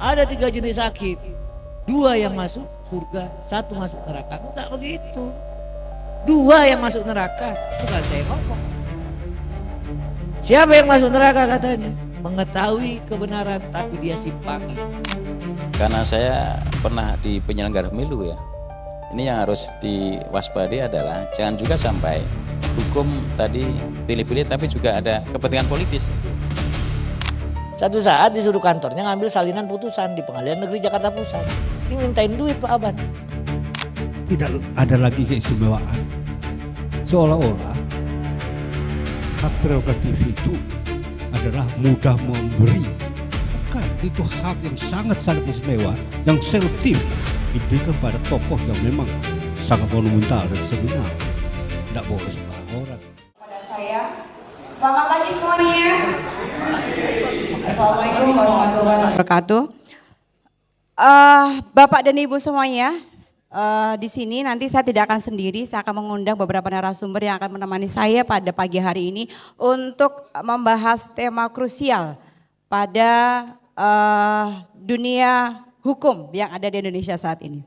Ada 3 jenis hakim, 2 yang masuk surga, 1 masuk neraka. Enggak begitu. 2 yang masuk neraka, bukan saya ngomong. Siapa yang masuk neraka katanya? Mengetahui kebenaran tapi dia simpangi. Karena saya pernah di penyelenggara pemilu ya. Ini yang harus diwaspadai adalah jangan juga sampai hukum tadi pilih-pilih tapi juga ada kepentingan politis. Satu saat disuruh kantornya ngambil salinan putusan di Pengadilan Negeri Jakarta Pusat. Dimintain duit Pak Abad. Tidak ada lagi keistimewaan. Seolah-olah hak prerogatif itu adalah mudah memberi. Bukan, itu hak yang sangat-sangat istimewa, yang selektif diberikan pada tokoh yang memang sangat monumental dan sebenar. Tidak boleh sembarang orang. Pada saya, selamat pagi semuanya. Assalamualaikum warahmatullahi wabarakatuh. Bapak dan Ibu semuanya, di sini nanti saya tidak akan sendiri, saya akan mengundang beberapa narasumber yang akan menemani saya pada pagi hari ini untuk membahas tema krusial pada dunia hukum yang ada di Indonesia saat ini.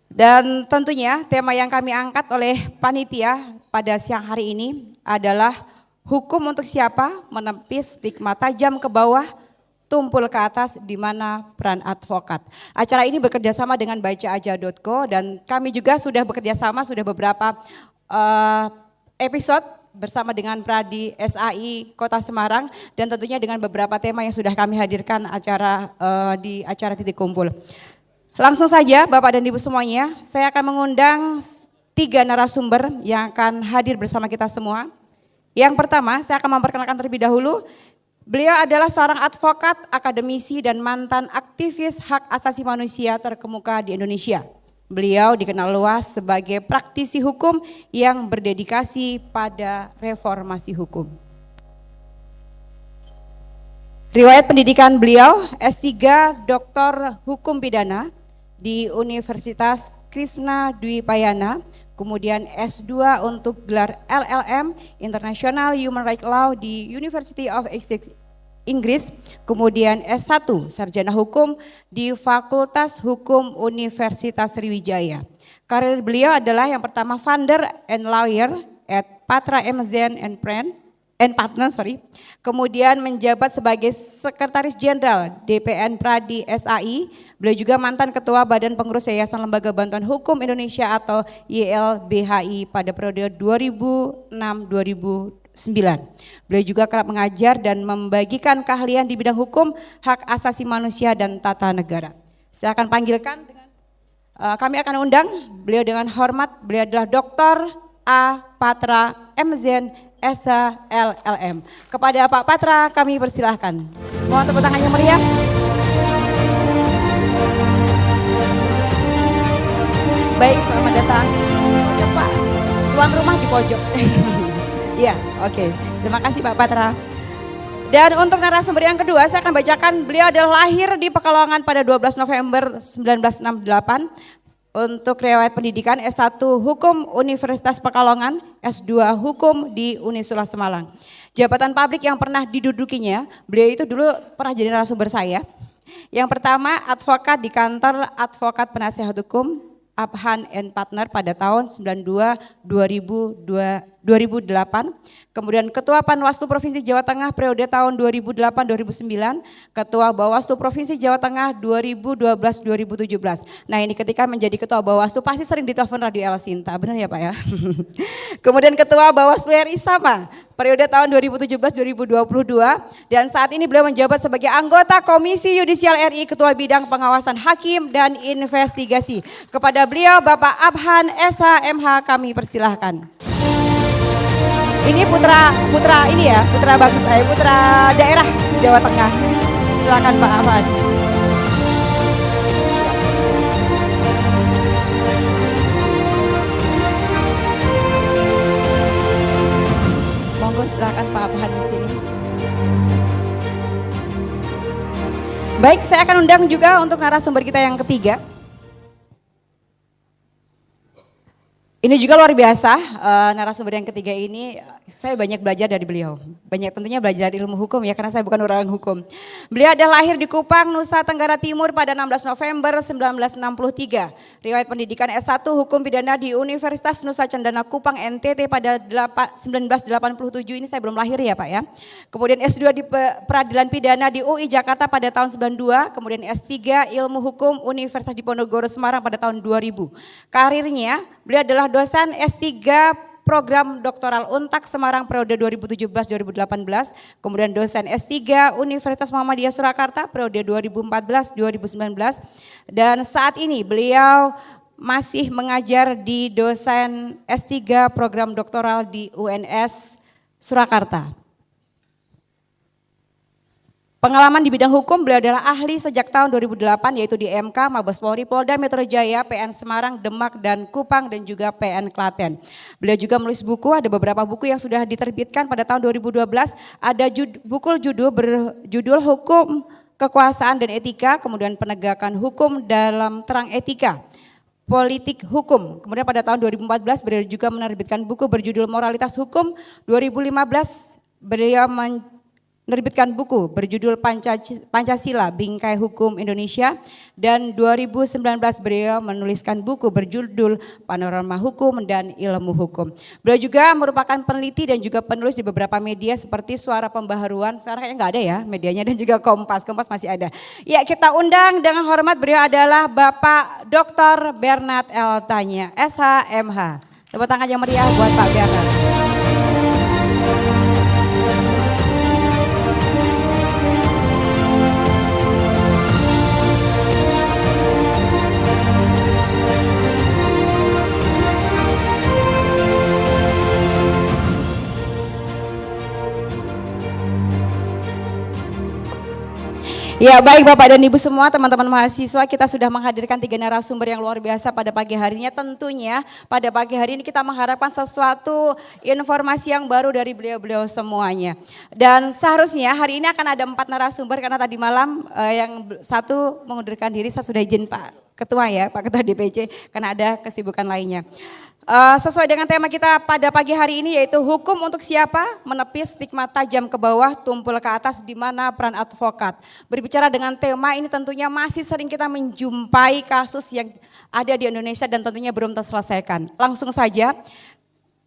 Dan tentunya tema yang kami angkat oleh panitia pada siang hari ini adalah hukum untuk siapa, menepis stigma tajam ke bawah, tumpul ke atas, di mana peran advokat. Acara ini bekerja sama dengan bacaaja.co dan kami juga sudah bekerja sama, sudah beberapa episode bersama dengan Pradi SAI Kota Semarang dan tentunya dengan beberapa tema yang sudah kami hadirkan di acara titik kumpul. Langsung saja Bapak dan Ibu semuanya, saya akan mengundang 3 narasumber yang akan hadir bersama kita semua. Yang pertama, saya akan memperkenalkan terlebih dahulu. Beliau adalah seorang advokat, akademisi, dan mantan aktivis hak asasi manusia terkemuka di Indonesia. Beliau dikenal luas sebagai praktisi hukum yang berdedikasi pada reformasi hukum. Riwayat pendidikan beliau, S3 Dr. Hukum Pidana di Universitas Krishna Dwi Payana, kemudian S2 untuk gelar LLM International Human Rights Law di University of Essex Inggris, kemudian S1 Sarjana Hukum di Fakultas Hukum Universitas Sriwijaya. Karir beliau adalah yang pertama founder and lawyer at Patra MZN and Partner, kemudian menjabat sebagai Sekretaris Jenderal DPN Pradi SAI. Beliau juga mantan Ketua Badan Pengurus Yayasan Lembaga Bantuan Hukum Indonesia atau YLBHI pada periode 2006-2009. Beliau juga kerap mengajar dan membagikan keahlian di bidang hukum, hak asasi manusia dan tata negara. Saya akan panggilkan kami akan undang beliau dengan hormat. Beliau adalah Dr. A. Patra MZN Esa LLM. Kepada Pak Patra kami persilahkan. Mohon tepuk tangannya meriah. Baik, selamat datang. Ya Pak, tuan rumah di pojok. Ya, oke. Terima kasih Pak Patra. Dan untuk narasumber yang kedua, saya akan bacakan. Beliau adalah lahir di Pekalongan pada 12 November 1968. Untuk riwayat pendidikan S1 Hukum Universitas Pekalongan, S2 Hukum di Unisula Semalang. Jabatan publik yang pernah didudukinya, beliau itu dulu pernah jadi narasumber saya. Yang pertama, advokat di kantor advokat penasihat hukum Abhan and Partner pada tahun 2008. Kemudian Ketua Panwaslu Provinsi Jawa Tengah periode tahun 2008-2009, Ketua Bawaslu Provinsi Jawa Tengah 2012-2017. Nah ini ketika menjadi Ketua Bawaslu pasti sering ditelepon Radio El Sinta, benar ya Pak ya? Kemudian Ketua Bawaslu RI sama periode tahun 2017-2022 dan saat ini beliau menjabat sebagai anggota Komisi Yudisial RI Ketua Bidang Pengawasan Hakim dan Investigasi. Kepada beliau Bapak Abhan Esa MH kami persilahkan. Ini putra ini ya, putra bangsa, putra daerah Jawa Tengah. Silakan Pak Abhan. Monggo silakan Pak Abhan di sini. Baik, saya akan undang juga untuk narasumber kita yang ketiga. Ini juga luar biasa, narasumber yang ketiga ini Saya banyak belajar dari beliau. Banyak tentunya belajar ilmu hukum ya, karena saya bukan orang hukum. Beliau adalah lahir di Kupang, Nusa Tenggara Timur pada 16 November 1963. Riwayat pendidikan S1 Hukum Pidana di Universitas Nusa Cendana Kupang NTT pada 1987. Ini saya belum lahir ya Pak ya. Kemudian S2 di Peradilan Pidana di UI Jakarta pada tahun 92. Kemudian S3 Ilmu Hukum Universitas Diponegoro Semarang pada tahun 2000. Karirnya beliau adalah dosen S3 Program Doktoral Untak Semarang periode 2017-2018, kemudian dosen S3 Universitas Muhammadiyah Surakarta periode 2014-2019, dan saat ini beliau masih mengajar di dosen S3 Program Doktoral di UNS Surakarta. Pengalaman di bidang hukum, beliau adalah ahli sejak tahun 2008 yaitu di MK, Mabes Polri, Polda Metro Jaya, PN Semarang, Demak, dan Kupang, dan juga PN Klaten. Beliau juga menulis buku, ada beberapa buku yang sudah diterbitkan pada tahun 2012, ada buku berjudul Hukum, Kekuasaan dan Etika, kemudian Penegakan Hukum dalam Terang Etika, Politik Hukum. Kemudian pada tahun 2014 beliau juga menerbitkan buku berjudul Moralitas Hukum. 2015 beliau menerbitkan buku berjudul Pancasila Bingkai Hukum Indonesia, dan 2019 beliau menuliskan buku berjudul Panorama Hukum dan Ilmu Hukum. Beliau juga merupakan peneliti dan juga penulis di beberapa media seperti Suara Pembaharuan, sekarang kayaknya nggak ada ya medianya, dan juga Kompas masih ada. Ya, kita undang dengan hormat, beliau adalah Bapak Dr. Bernard L. Tanya, SHMH. Tepuk tangan yang meriah buat Pak Bernard. Ya, baik Bapak dan Ibu semua, teman-teman mahasiswa, kita sudah menghadirkan 3 narasumber yang luar biasa pada pagi harinya. Tentunya pada pagi hari ini kita mengharapkan sesuatu informasi yang baru dari beliau-beliau semuanya. Dan seharusnya hari ini akan ada 4 narasumber, karena tadi malam yang satu mengundurkan diri, saya sudah izin Pak Ketua ya, Pak Ketua DPC, karena ada kesibukan lainnya. Sesuai dengan tema kita pada pagi hari ini, yaitu hukum untuk siapa, menepis stigma tajam ke bawah, tumpul ke atas, di mana peran advokat. Berbicara dengan tema ini tentunya masih sering kita menjumpai kasus yang ada di Indonesia dan tentunya belum terselesaikan. Langsung saja,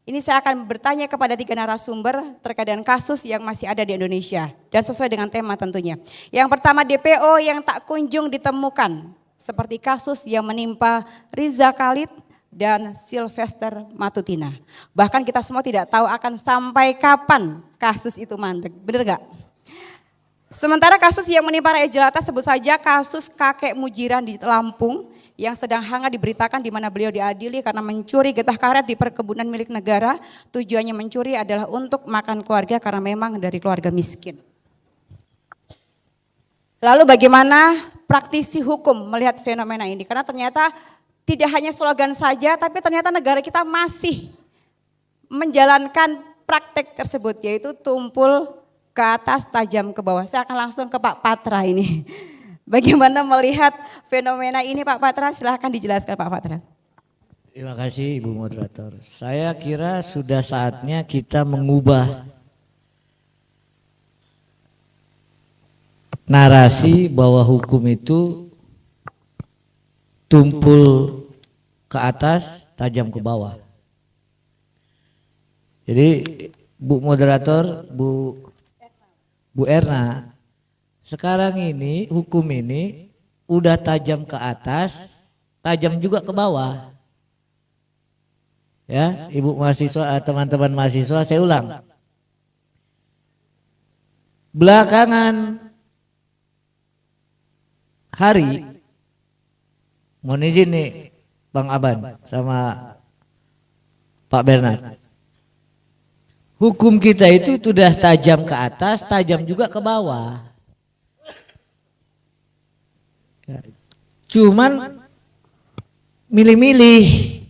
ini saya akan bertanya kepada 3 narasumber terkait dengan kasus yang masih ada di Indonesia dan sesuai dengan tema tentunya. Yang pertama, DPO yang tak kunjung ditemukan, seperti kasus yang menimpa Riza Khalid dan Sylvester Matutina. Bahkan kita semua tidak tahu akan sampai kapan kasus itu mandek, benar gak? Sementara kasus yang menimpa rakyat jelata, sebut saja kasus kakek Mujiran di Lampung yang sedang hangat diberitakan, di mana beliau diadili karena mencuri getah karet di perkebunan milik negara. Tujuannya mencuri adalah untuk makan keluarga karena memang dari keluarga miskin. Lalu bagaimana praktisi hukum melihat fenomena ini? Karena ternyata tidak hanya slogan saja, tapi ternyata negara kita masih menjalankan praktek tersebut, yaitu tumpul ke atas, tajam ke bawah. Saya akan langsung ke Pak Patra ini. Bagaimana melihat fenomena ini Pak Patra? Silahkan dijelaskan Pak Patra. Terima kasih Ibu Moderator. Saya kira sudah saatnya kita mengubah narasi bahwa hukum itu tumpul ke atas, tajam ke bawah. Jadi Bu Moderator, Bu Erna, sekarang ini hukum ini udah tajam ke atas, tajam juga ke bawah. Ya, Ibu mahasiswa, teman-teman mahasiswa, saya ulang. Belakangan hari, mohon izin nih Bang Aban sama Pak Bernard. Hukum kita itu sudah tajam ke atas, tajam juga ke bawah. Cuman milih-milih.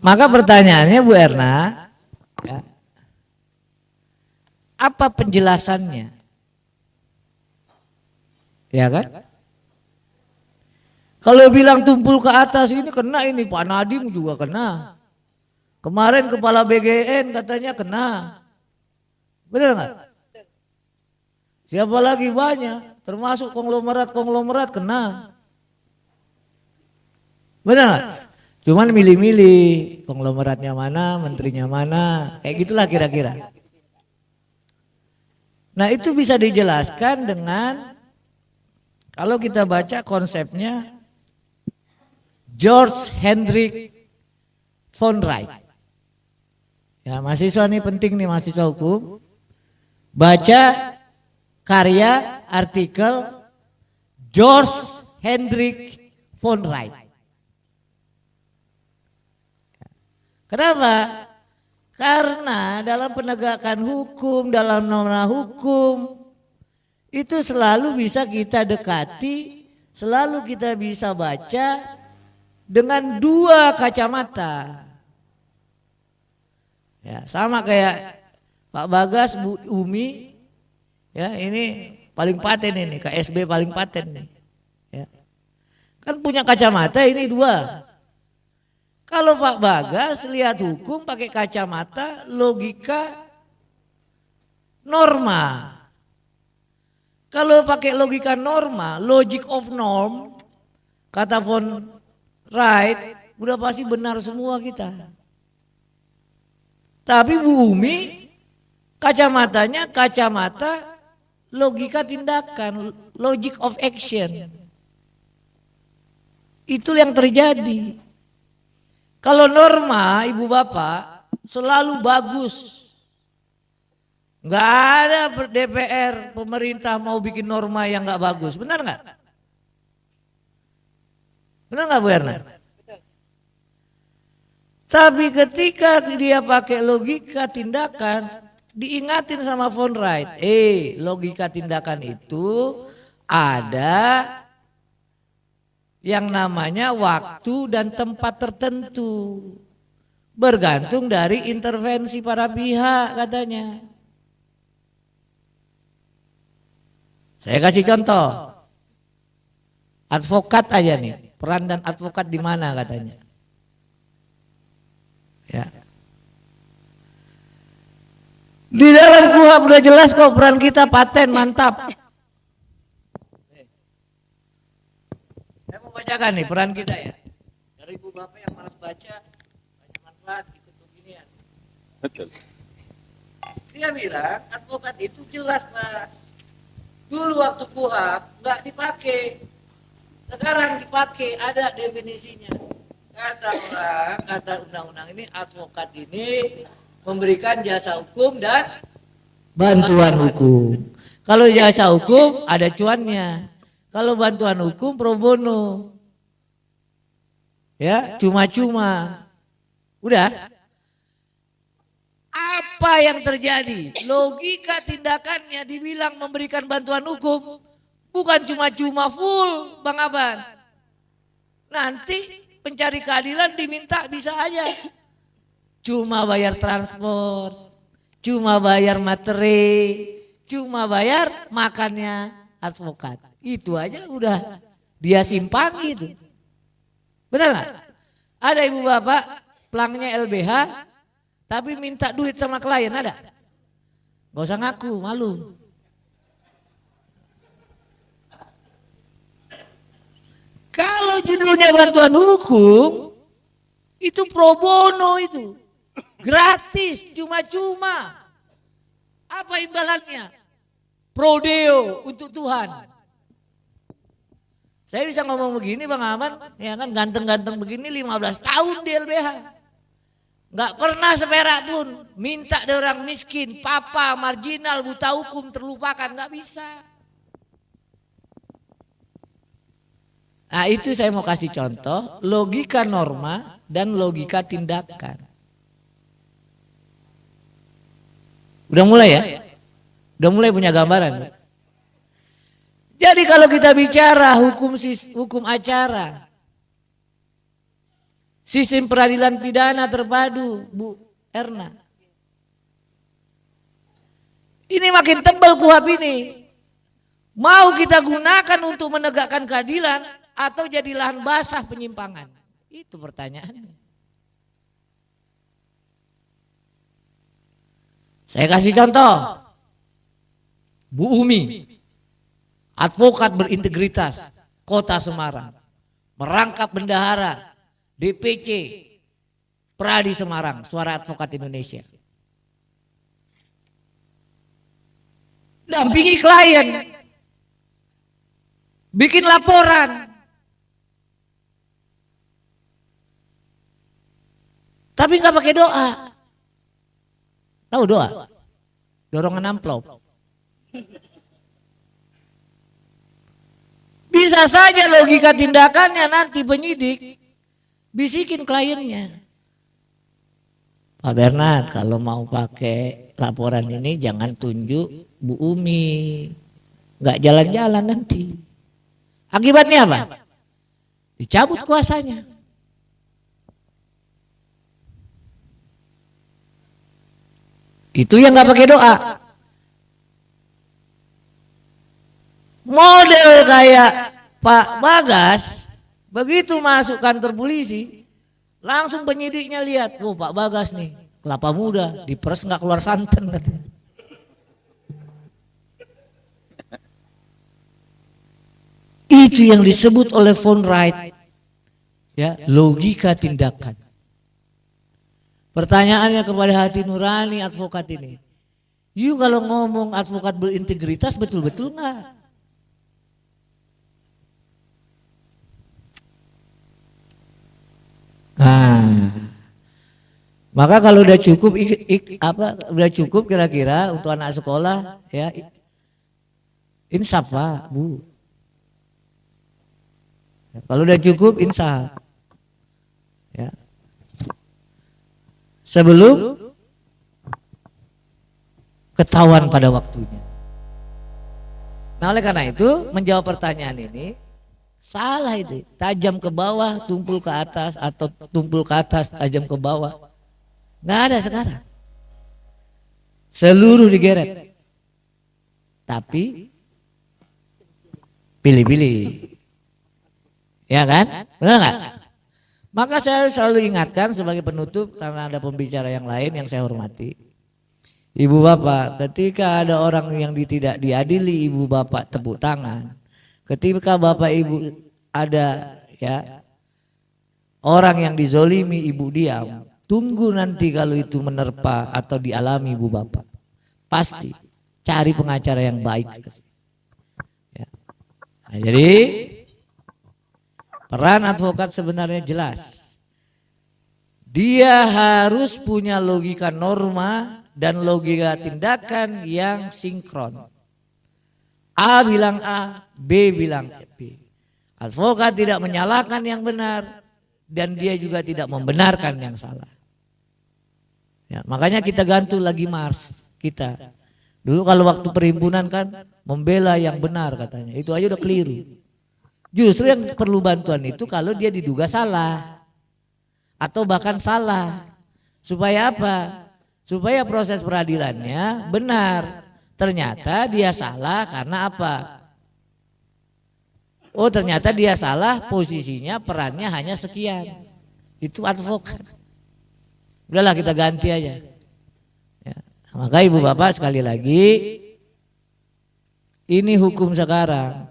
Maka pertanyaannya Bu Erna, ya, apa penjelasannya? Ya kan? Kalau bilang tumpul ke atas ini kena, ini Pak Nadiem juga kena. Kemarin kepala BGN katanya kena. Benar nggak? Siapa lagi banyak, termasuk konglomerat kena. Benar nggak? Cuman milih-milih konglomeratnya mana, menterinya mana, kayak gitulah kira-kira. Nah itu bisa dijelaskan dengan kalau kita baca konsepnya George Hendrik von Wright. Ya mahasiswa ini penting nih, mahasiswa hukum. Baca karya artikel George Hendrik von Wright. Kenapa? Karena dalam penegakan hukum, dalam norma hukum itu selalu bisa kita dekati, selalu kita bisa baca dengan dua kacamata. Ya, sama kayak Pak Bagas, Bu Umi, ya ini paling paten ini, KSB paling paten nih. Ya. Kan punya kacamata ini dua. Kalau Pak Bagas lihat hukum pakai kacamata logika norma. Kalau pakai logika norma, logic of norm, kata von Wright, udah pasti benar semua kita. Tapi Bu Umi kacamatanya kacamata logika tindakan, logic of action. Itu yang terjadi. Kalau norma ibu bapak selalu bagus. Nggak ada DPR pemerintah mau bikin norma yang nggak bagus, benar nggak? Benar nggak Bu Erna? Tapi ketika dia pakai logika tindakan, diingatin sama von Wright, logika tindakan itu ada yang namanya waktu dan tempat tertentu, bergantung dari intervensi para pihak katanya. Saya kasih contoh, advokat aja nih, peran dan advokat di mana katanya. Ya. Di dalam KUHP udah jelas kok peran kita, paten, mantap. Saya mau bacakan nih peran kita ya. Dari ibu bapak yang malas baca, banyak manfaat ikut beginian. Betul. Dia bilang advokat itu jelas Pak. Dulu waktu KUHP nggak dipakai, sekarang dipakai, ada definisinya. Kata undang-undang ini advokat ini memberikan jasa hukum dan bantuan hukum. Kalau jasa hukum ada cuannya. Kalau bantuan hukum pro bono. Ya, cuma-cuma. Udah. Apa yang terjadi? Logika tindakannya dibilang memberikan bantuan hukum bukan cuma-cuma full, Bang Aban. Nanti pencari keadilan diminta bisa aja. Cuma bayar transport, cuma bayar materi, cuma bayar makannya advokat. Itu aja udah dia simpangi itu. Benar nggak? Ada ibu bapak pelangnya LBH tapi minta duit sama klien, ada? Gak usah ngaku, malu. Kalau judulnya bantuan hukum, itu pro bono itu. Gratis, cuma-cuma. Apa imbalannya? Pro deo untuk Tuhan. Saya bisa ngomong begini Bang Aman, ya kan ganteng-ganteng begini 15 tahun di LBH. Gak pernah seperak pun minta dari orang miskin, papa, marginal, buta hukum, terlupakan, gak bisa. Nah itu saya mau kasih contoh, logika norma dan logika tindakan. Udah mulai ya? Udah mulai punya gambaran? Jadi kalau kita bicara hukum acara, sistem peradilan pidana terpadu, Bu Erna. Ini makin tebal KUHP ini. Mau kita gunakan untuk menegakkan keadilan atau jadi lahan basah penyimpangan? Itu pertanyaannya. Saya kasih contoh. Bu Umi, advokat berintegritas Kota Semarang, merangkap bendahara DPC Pradi Semarang, Suara Advokat Indonesia. Dampingi klien, bikin laporan. Tapi nggak pakai doa. Tahu doa? Dorongan amplop. Bisa saja logika tindakannya nanti penyidik bisikin kliennya. Pak Bernard, kalau mau pakai laporan ini jangan tunjuk Bu Umi. Nggak jalan-jalan nanti. Akibatnya apa? Dicabut kuasanya. Itu yang nggak pakai doa. Model kayak Pak Bagas, begitu masuk kantor polisi, langsung penyidiknya lihat, oh Pak Bagas nih, kelapa muda, diperes nggak keluar santan katanya. Itu yang disebut oleh von Wright, ya, logika tindakan. Pertanyaannya kepada hati nurani advokat ini, you kalau ngomong advokat berintegritas betul-betul nggak? Nah, maka kalau udah cukup udah cukup kira-kira untuk anak sekolah ya, insaf Pak Bu. Kalau udah cukup insaf ya. Sebelum ketahuan pada waktunya. Nah oleh karena itu menjawab pertanyaan ini salah itu, tajam ke bawah, tumpul ke atas atau tumpul ke atas, tajam ke bawah. Nggak ada sekarang. Seluruh digeret. Tapi pilih-pilih. Ya kan? Benar nggak? Maka saya selalu ingatkan sebagai penutup karena ada pembicara yang lain yang saya hormati. Ibu bapak, ketika ada orang yang tidak diadili, ibu bapak tepuk tangan. Ketika bapak ibu ada ya orang yang dizolimi, ibu diam. Tunggu nanti kalau itu menerpa atau dialami ibu bapak. Pasti cari pengacara yang baik. Ya. Nah, jadi peran advokat sebenarnya jelas. Dia harus punya logika norma dan logika tindakan yang sinkron. A bilang A, B bilang B. Advokat tidak menyalahkan yang benar dan dia juga tidak membenarkan yang salah. Ya, makanya kita gantung lagi Mars kita. Dulu kalau waktu perhimpunan kan membela yang benar katanya. Itu aja udah keliru. Justru yang perlu bantuan itu kalau dia diduga salah atau bahkan salah. Supaya apa? Supaya proses peradilannya benar. Ternyata dia salah karena apa? Oh ternyata dia salah, posisinya perannya hanya sekian. Itu advokat. Udahlah kita ganti aja. Ya. Maka ibu bapak sekali lagi, ini hukum sekarang.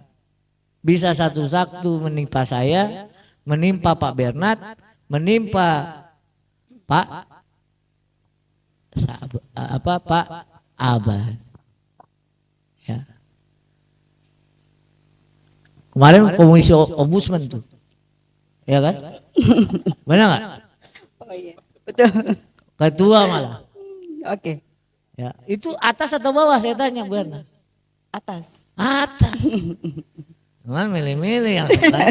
Bisa satu-satu menimpa saya, menimpa Pak Bernard, menimpa Pak Abad. Ya. Kemarin komisi ombudsman tuh, ya kan? Benar nggak? Oh iya, betul. Ketua malah. Oke. Ya, itu atas atau bawah saya tanya Bernard. Atas. Atas. Cuman milih-milih yang sebelah.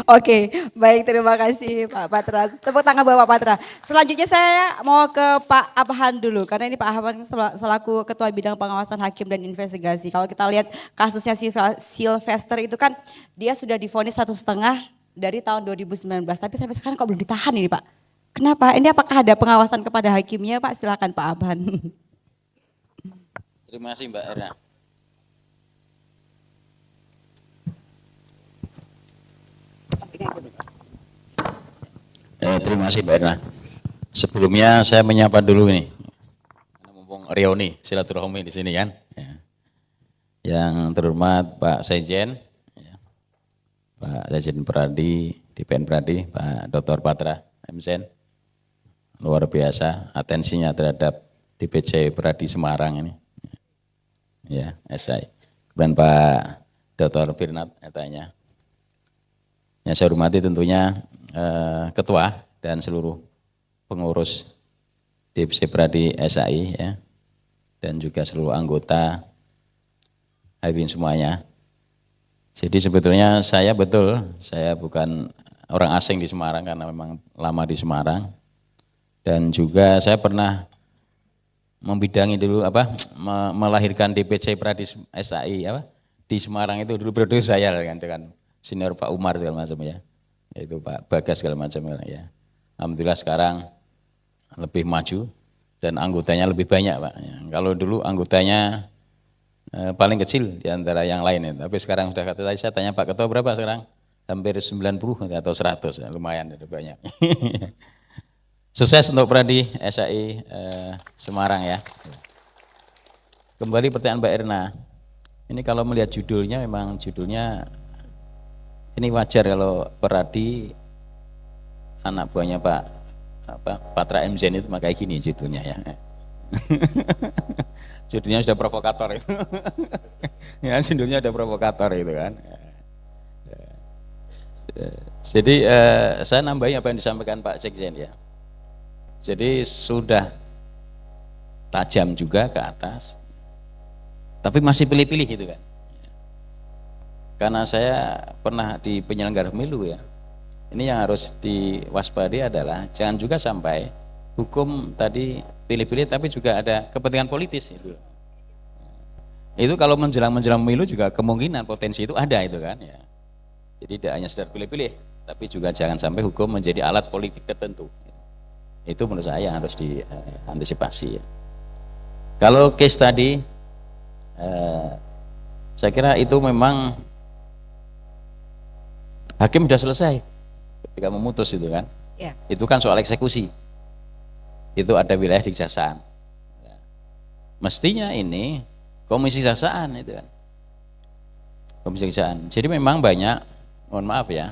Oke, baik, terima kasih Pak Patra. Tepuk tangan buat Pak Patra. Selanjutnya saya mau ke Pak Abhan dulu, karena ini Pak Abhan selaku Ketua Bidang Pengawasan Hakim dan Investigasi. Kalau kita lihat kasusnya Sylvester itu kan dia sudah divonis 1,5 dari tahun 2019, tapi sampai sekarang kok belum ditahan ini Pak. Kenapa? Ini apakah ada pengawasan kepada hakimnya Pak? Silakan Pak Abhan. Terima kasih Mbak Era. Terima kasih Mbak Erna. Sebelumnya saya menyapa dulu nih, mumpung reuni silaturahmi di sini kan. Ya. Yang terhormat Pak Sekjen, ya. Pak Sekjen Pradi, DPN Pradi, Pak Dr. Patra MSen, luar biasa atensinya terhadap DPC Pradi Semarang ini, ya SI. Dan Pak Dr. Firnat katanya. Yang saya hormati tentunya Ketua dan seluruh pengurus DPC Pradi SAI ya, dan juga seluruh anggota hadirin semuanya. Jadi sebetulnya saya bukan orang asing di Semarang karena memang lama di Semarang, dan juga saya pernah membidangi dulu melahirkan DPC Pradi SAI di Semarang itu dulu periode saya kan, dengan senior Pak Umar segala macam ya. Yaitu Pak Bagas segala macam ya. Alhamdulillah sekarang lebih maju dan anggotanya lebih banyak Pak. Ya, kalau dulu anggotanya paling kecil di antara yang lain ya. Tapi sekarang sudah tadi saya tanya Pak Ketua berapa sekarang? Hampir 90 atau 100 ya, lumayan ada banyak. Sukses untuk Pradi SAI Semarang ya. Kembali pertanyaan Mbak Erna. Ini kalau melihat judulnya memang judulnya ini wajar kalau Pradi anak buahnya Pak Patra MSen itu kayak gini judulnya ya. Judulnya sudah provokator itu. Ya, judulnya sudah provokator itu kan. Jadi saya nambahin apa yang disampaikan Pak Sekjen ya. Jadi sudah tajam juga ke atas, tapi masih pilih-pilih gitu kan. Karena saya pernah di penyelenggara pemilu ya, ini yang harus diwaspadai adalah jangan juga sampai hukum tadi pilih-pilih tapi juga ada kepentingan politis itu. Itu kalau menjelang pemilu juga kemungkinan potensi itu ada itu kan ya. Jadi tidak hanya sekedar pilih-pilih, tapi juga jangan sampai hukum menjadi alat politik tertentu. Itu menurut saya yang harus diantisipasi. Kalau case tadi, saya kira itu memang hakim sudah selesai ketika memutus itu kan. Ya. Itu kan soal eksekusi. Itu ada wilayah kejaksaan. Ya. Mestinya ini komisi kejaksaan itu kan. Komisi kejaksaan. Jadi memang banyak, mohon maaf ya,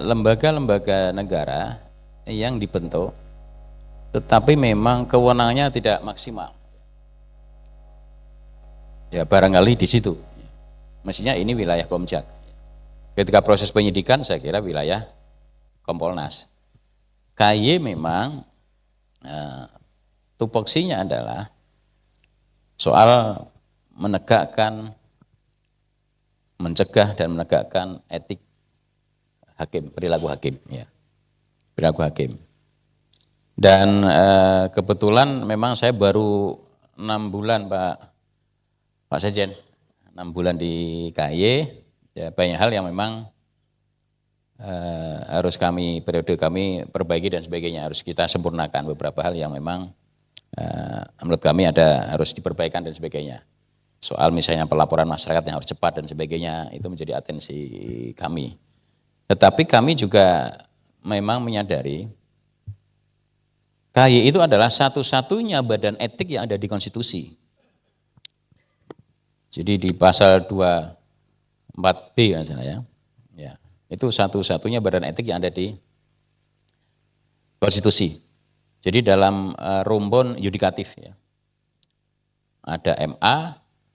lembaga-lembaga negara yang dibentuk, tetapi memang kewenangannya tidak maksimal. Ya barangkali di situ. Mestinya ini wilayah Komjak. Ketika proses penyidikan saya kira wilayah Kompolnas. KY memang tupoksinya adalah soal menegakkan, mencegah dan menegakkan etik hakim, perilaku hakim ya. Perilaku hakim. Dan kebetulan memang saya baru 6 bulan Pak Sekjen, 6 bulan di KY. Ya, banyak hal yang memang harus periode kami perbaiki dan sebagainya, harus kita sempurnakan beberapa hal yang memang menurut kami harus diperbaikan dan sebagainya. Soal misalnya pelaporan masyarakat yang harus cepat dan sebagainya, itu menjadi atensi kami. Tetapi kami juga memang menyadari KY itu adalah satu-satunya badan etik yang ada di konstitusi. Jadi di pasal 24B kan saya ya. Itu satu-satunya badan etik yang ada di konstitusi. Jadi dalam rumpun yudikatif ya. Ada MA,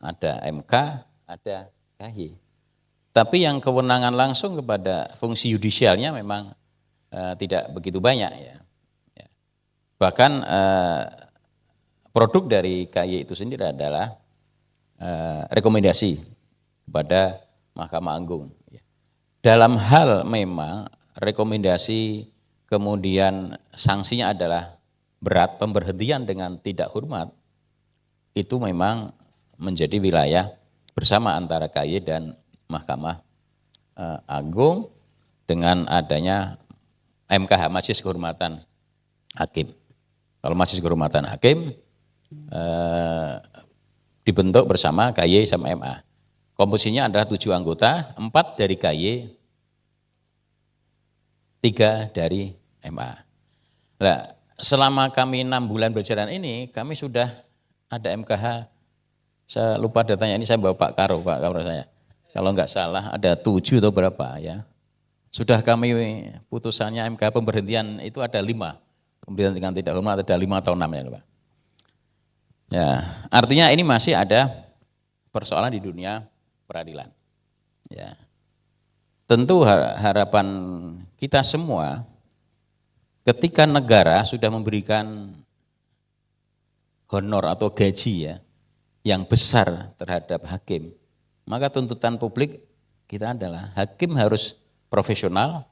ada MK, ada KY. Tapi yang kewenangan langsung kepada fungsi yudisialnya memang tidak begitu banyak ya. Bahkan produk dari KY itu sendiri adalah rekomendasi kepada Mahkamah Agung. Dalam hal memang rekomendasi kemudian sanksinya adalah berat, pemberhentian dengan tidak hormat, itu memang menjadi wilayah bersama antara KY dan Mahkamah Agung dengan adanya MKH, Majelis Kehormatan Hakim. Kalau Majelis Kehormatan Hakim dibentuk bersama KY sama MA. Komposisinya adalah 7 anggota, 4 dari KY, 3 dari MA. Nah, selama kami 6 bulan berjalan ini, kami sudah ada MKH, saya lupa datanya, ini saya bawa Pak Karo saya. Kalau enggak salah ada 7 atau berapa ya. Sudah kami putusannya MKH pemberhentian itu ada 5. Pemberhentian dengan tidak hormat ada 5 atau 6 ya Pak. Ya, artinya ini masih ada persoalan di dunia peradilan. Ya. Tentu harapan kita semua ketika negara sudah memberikan honor atau gaji ya yang besar terhadap hakim, maka tuntutan publik kita adalah hakim harus profesional,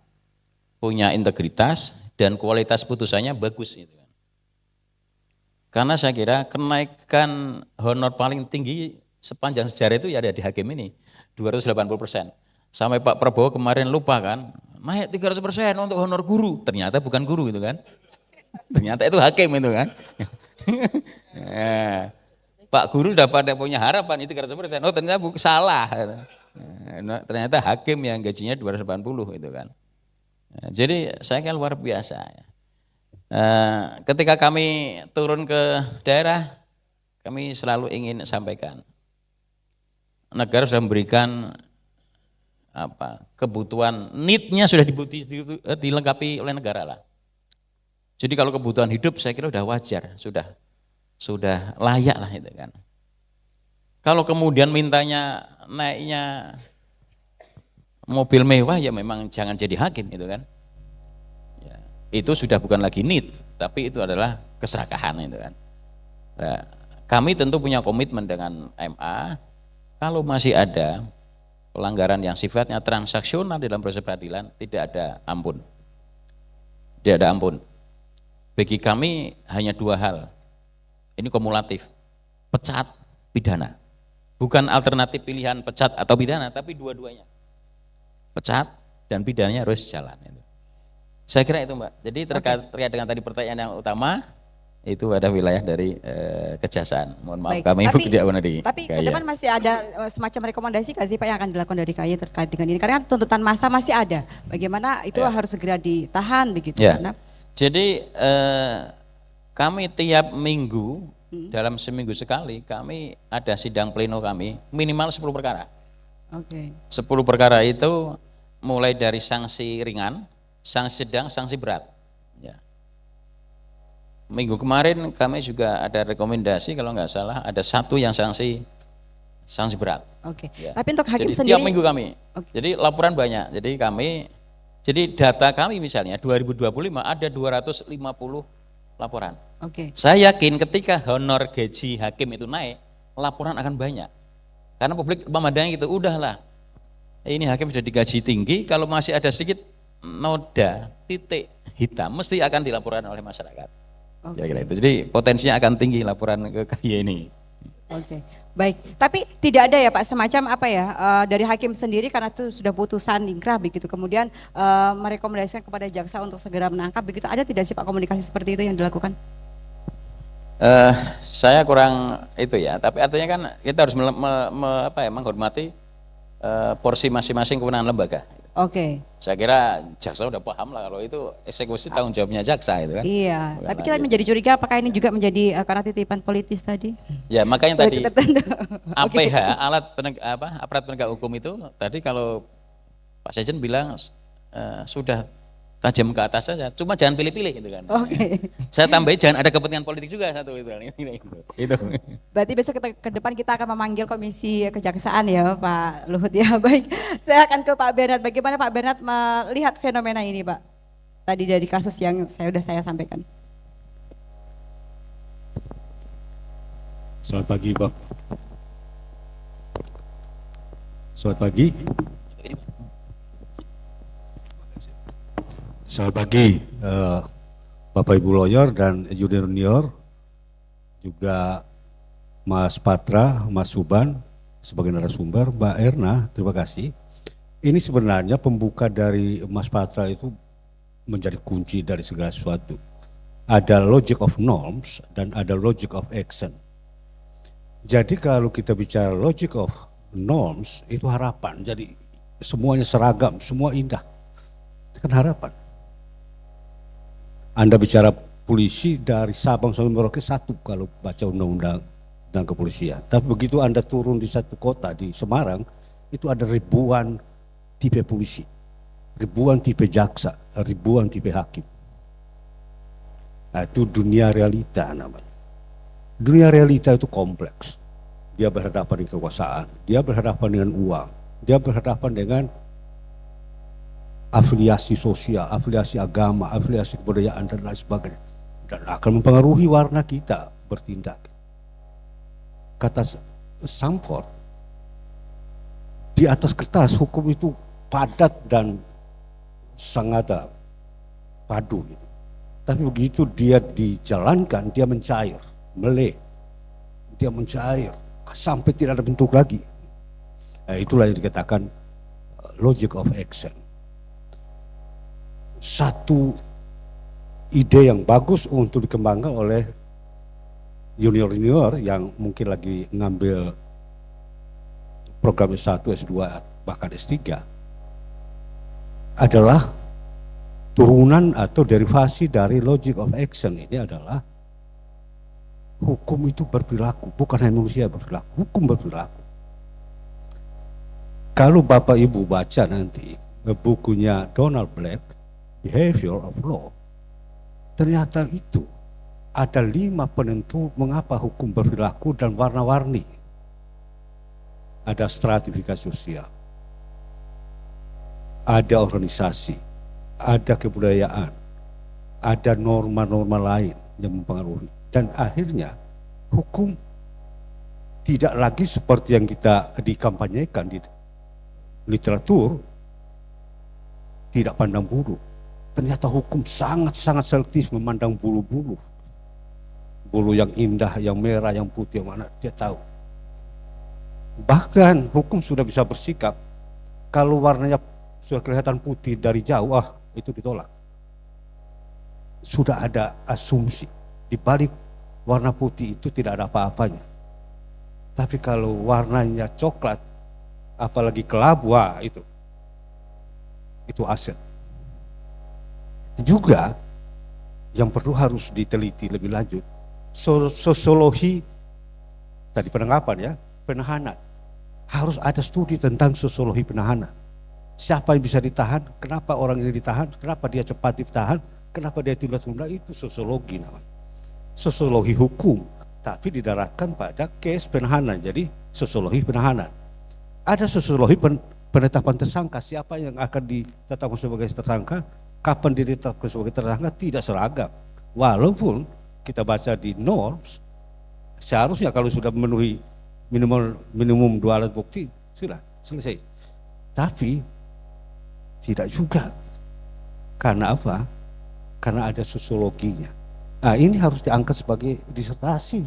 punya integritas dan kualitas putusannya bagus gitu. Karena saya kira kenaikan honor paling tinggi sepanjang sejarah itu ya ada di hakim ini, 280%. Sampai Pak Prabowo kemarin lupa kan, naik 300% untuk honor guru. Ternyata bukan guru itu kan. Ternyata itu hakim itu kan. Pak guru sudah pada punya harapan itu 300%. Oh ternyata salah. Ternyata hakim yang gajinya 280 itu kan. Jadi saya kan luar biasa ya. Ketika kami turun ke daerah, kami selalu ingin sampaikan, negara sudah memberikan kebutuhan need-nya sudah dilengkapi oleh negara lah. Jadi kalau kebutuhan hidup saya kira sudah wajar, sudah layak lah itu kan. Kalau kemudian mintanya naiknya mobil mewah ya memang jangan jadi hakim itu kan. Itu sudah bukan lagi need, tapi itu adalah keserakahan itu kan. Nah, kami tentu punya komitmen dengan MA, kalau masih ada pelanggaran yang sifatnya transaksional dalam proses peradilan, tidak ada ampun. Tidak ada ampun. Bagi kami hanya 2 hal, ini kumulatif, pecat, pidana. Bukan alternatif pilihan pecat atau pidana, tapi dua-duanya. Pecat dan pidananya harus jalan. Saya kira itu Mbak. Jadi terkait dengan tadi pertanyaan yang utama, itu ada wilayah dari kejaksaan. Mohon maaf. Baik, kami tidak pernah di Tapi ke depan masih ada semacam rekomendasi nggak sih Pak yang akan dilakukan dari KAY terkait dengan ini? Karena kan tuntutan massa masih ada. Bagaimana itu harus segera ditahan begitu? Ya. Karena jadi kami tiap minggu dalam seminggu sekali kami ada sidang pleno kami minimal 10 perkara. Oke. 10 perkara itu mulai dari sanksi ringan, sanksi sedang, sanksi berat. Ya. Minggu kemarin kami juga ada rekomendasi kalau nggak salah ada 1 yang sanksi berat. Oke. Ya. Tapi untuk hakim jadi, sendiri. tiap minggu kami. Okay. Jadi laporan banyak. Jadi data kami misalnya 2025 ada 250 laporan. Oke. Saya yakin ketika honor gaji hakim itu naik, laporan akan banyak. Karena publik memandang gitu, udahlah. Ini hakim sudah digaji tinggi, kalau masih ada sedikit noda, titik hitam mesti akan dilaporkan oleh masyarakat. Kira-kira itu. Jadi potensinya akan tinggi laporan ke KAY ini. Oke, baik. Tapi tidak ada ya Pak semacam dari hakim sendiri karena itu sudah putusan ingkrah begitu, kemudian merekomendasikan kepada jaksa untuk segera menangkap begitu. Ada tidak sih Pak komunikasi seperti itu yang dilakukan? Saya kurang itu ya. Tapi artinya kan kita harus menghormati porsi masing-masing kewenangan lembaga. Oke. Saya kira jaksa udah paham lah kalau itu eksekusi tanggung jawabnya jaksa itu kan. Iya. Bukan tapi kita menjadi curiga apakah ini juga menjadi karena titipan politis tadi? Ya makanya tadi APH Okay. aparat penegak hukum itu tadi kalau Pak Sekjen bilang sudah tajam ke atas saja, cuma jangan pilih-pilih gitu kan. Oke. Saya tambahin jangan ada kepentingan politik juga satu itu. Itu. Berarti besok ke depan kita akan memanggil komisi kejaksaan ya Pak Luhut ya. Baik, saya akan ke Pak Bernard. Bagaimana Pak Bernard melihat fenomena ini Pak? Tadi dari kasus yang saya sampaikan. Selamat pagi Pak. Selamat pagi. Selamat pagi Bapak Ibu lawyer dan junior, juga Mas Patra, Mas Suban sebagai narasumber, Mbak Erna, terima kasih. Ini sebenarnya pembuka dari Mas Patra itu menjadi kunci dari segala sesuatu. Ada logic of norms dan ada logic of action. Jadi kalau kita bicara logic of norms itu harapan, jadi semuanya seragam, semua indah. Itu kan harapan. Anda bicara polisi dari Sabang sampai Merauke satu kalau baca undang-undang tentang kepolisian. Tapi begitu Anda turun di satu kota di Semarang, itu ada ribuan tipe polisi, ribuan tipe jaksa, ribuan tipe hakim. Nah, itu dunia realita namanya. Dunia realita itu kompleks. Dia berhadapan dengan kekuasaan, dia berhadapan dengan uang, dia berhadapan dengan afiliasi sosial, afiliasi agama, afiliasi kebudayaan dan lain sebagainya, dan akan mempengaruhi warna kita bertindak. Kata Samford, di atas kertas hukum itu padat dan sangat padu, gitu. Tapi begitu dia dijalankan, dia mencair, meleleh, dia mencair sampai tidak ada bentuk lagi. Nah, itulah yang dikatakan logic of action. Satu ide yang bagus untuk dikembangkan oleh junior-junior yang mungkin lagi ngambil program S1, S2, bahkan S3 adalah turunan atau derivasi dari logic of action. Ini adalah hukum itu berperilaku, bukan hanya manusia berperilaku, hukum berperilaku. Kalau Bapak Ibu baca nanti bukunya Donald Black, Behavior of Law, ternyata itu ada 5 penentu mengapa hukum berperilaku dan warna-warni. Ada stratifikasi sosial, ada organisasi, ada kebudayaan, ada norma-norma lain yang mempengaruhi. Dan akhirnya hukum tidak lagi seperti yang kita dikampanyekan di literatur, tidak pandang bulu. Ternyata hukum sangat-sangat selektif memandang bulu-bulu. Bulu yang indah, yang merah, yang putih, yang mana dia tahu. Bahkan hukum sudah bisa bersikap kalau warnanya sudah kelihatan putih dari jauh, itu ditolak. Sudah ada asumsi di balik warna putih itu tidak ada apa-apanya. Tapi kalau warnanya coklat, apalagi kelabu, itu aset. Juga yang perlu harus diteliti lebih lanjut, sosiologi tadi penangkapan ya, penahanan. Harus ada studi tentang sosiologi penahanan. Siapa yang bisa ditahan, kenapa orang ini ditahan, kenapa dia cepat ditahan, kenapa dia tunda-tunda, itu sosiologi namanya. Sosiologi hukum, tapi didaratkan pada case penahanan, jadi sosiologi penahanan. Ada sosiologi penetapan tersangka, siapa yang akan ditetapkan sebagai tersangka, kapan dia ditetapkan sebagai tersangka, tidak seragam. Walaupun kita baca di norms, seharusnya kalau sudah memenuhi minimum 2 alat bukti, sudah selesai. Tapi tidak juga. Karena apa? Karena ada sosiologinya. Nah, ini harus diangkat sebagai disertasi.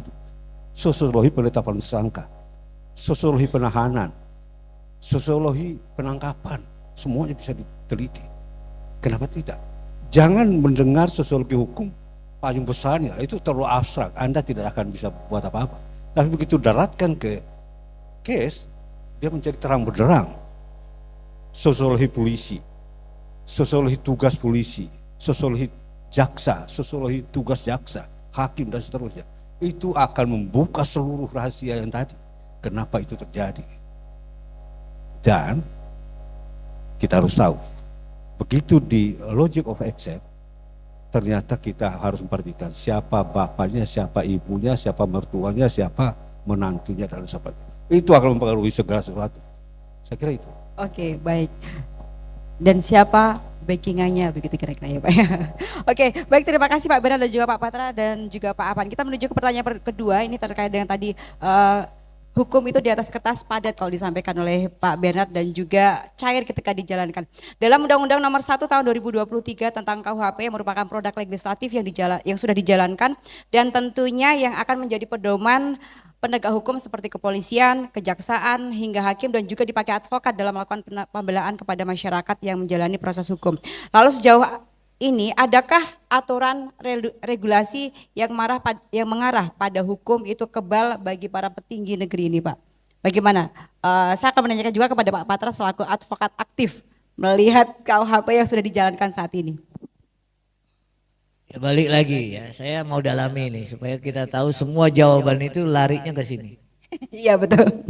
Sosiologi penetapan tersangka, sosiologi penahanan, sosiologi penangkapan, semuanya bisa diteliti. Kenapa tidak? Jangan mendengar sosiologi hukum payung besarnya, itu terlalu abstrak, Anda tidak akan bisa buat apa-apa. Tapi begitu daratkan ke case, dia menjadi terang benderang. Sosiologi polisi, sosiologi tugas polisi, sosiologi jaksa, sosiologi tugas jaksa, hakim dan seterusnya. Itu akan membuka seluruh rahasia yang tadi. Kenapa itu terjadi? Dan kita harus tahu, begitu di logic of action, ternyata kita harus memperhatikan siapa bapaknya, siapa ibunya, siapa mertuanya, siapa menantunya dan sebagainya. Itu akan mempengaruhi segala sesuatu. Saya kira itu. Oke, baik. Dan siapa backingannya, begitu kira-kira ya Pak ya. Oke, baik, terima kasih Pak Bernard dan juga Pak Patra dan juga Pak Avan. Kita menuju ke pertanyaan kedua, ini terkait dengan tadi hukum itu di atas kertas padat kalau disampaikan oleh Pak Bernard dan juga cair ketika dijalankan. Dalam Undang-Undang Nomor 1 Tahun 2023 tentang KUHP yang merupakan produk legislatif yang sudah dijalankan dan tentunya yang akan menjadi pedoman penegak hukum seperti kepolisian, kejaksaan, hingga hakim dan juga dipakai advokat dalam melakukan pembelaan kepada masyarakat yang menjalani proses hukum. Lalu sejauh ini adakah aturan regulasi yang mengarah pada hukum itu kebal bagi para petinggi negeri ini Pak? Bagaimana? Saya akan menanyakan juga kepada Pak Patra selaku advokat aktif melihat KUHP yang sudah dijalankan saat ini. Ya, balik lagi ya, saya mau dalami nih supaya kita tahu semua jawaban itu larinya ke sini. Iya betul.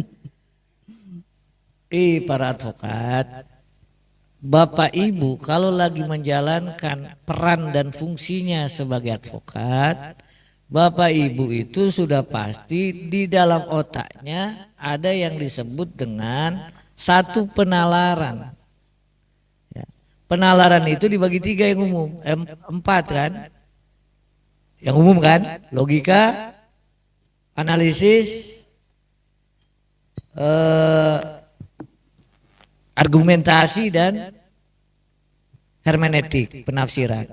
Para advokat, Bapak Ibu kalau lagi menjalankan peran dan fungsinya sebagai advokat, Bapak Ibu itu sudah pasti di dalam otaknya ada yang disebut dengan satu penalaran. Ya. Penalaran itu dibagi 3 yang umum, 4 kan? Yang umum kan? Logika, analisis, argumentasi dan hermeneutik, penafsiran.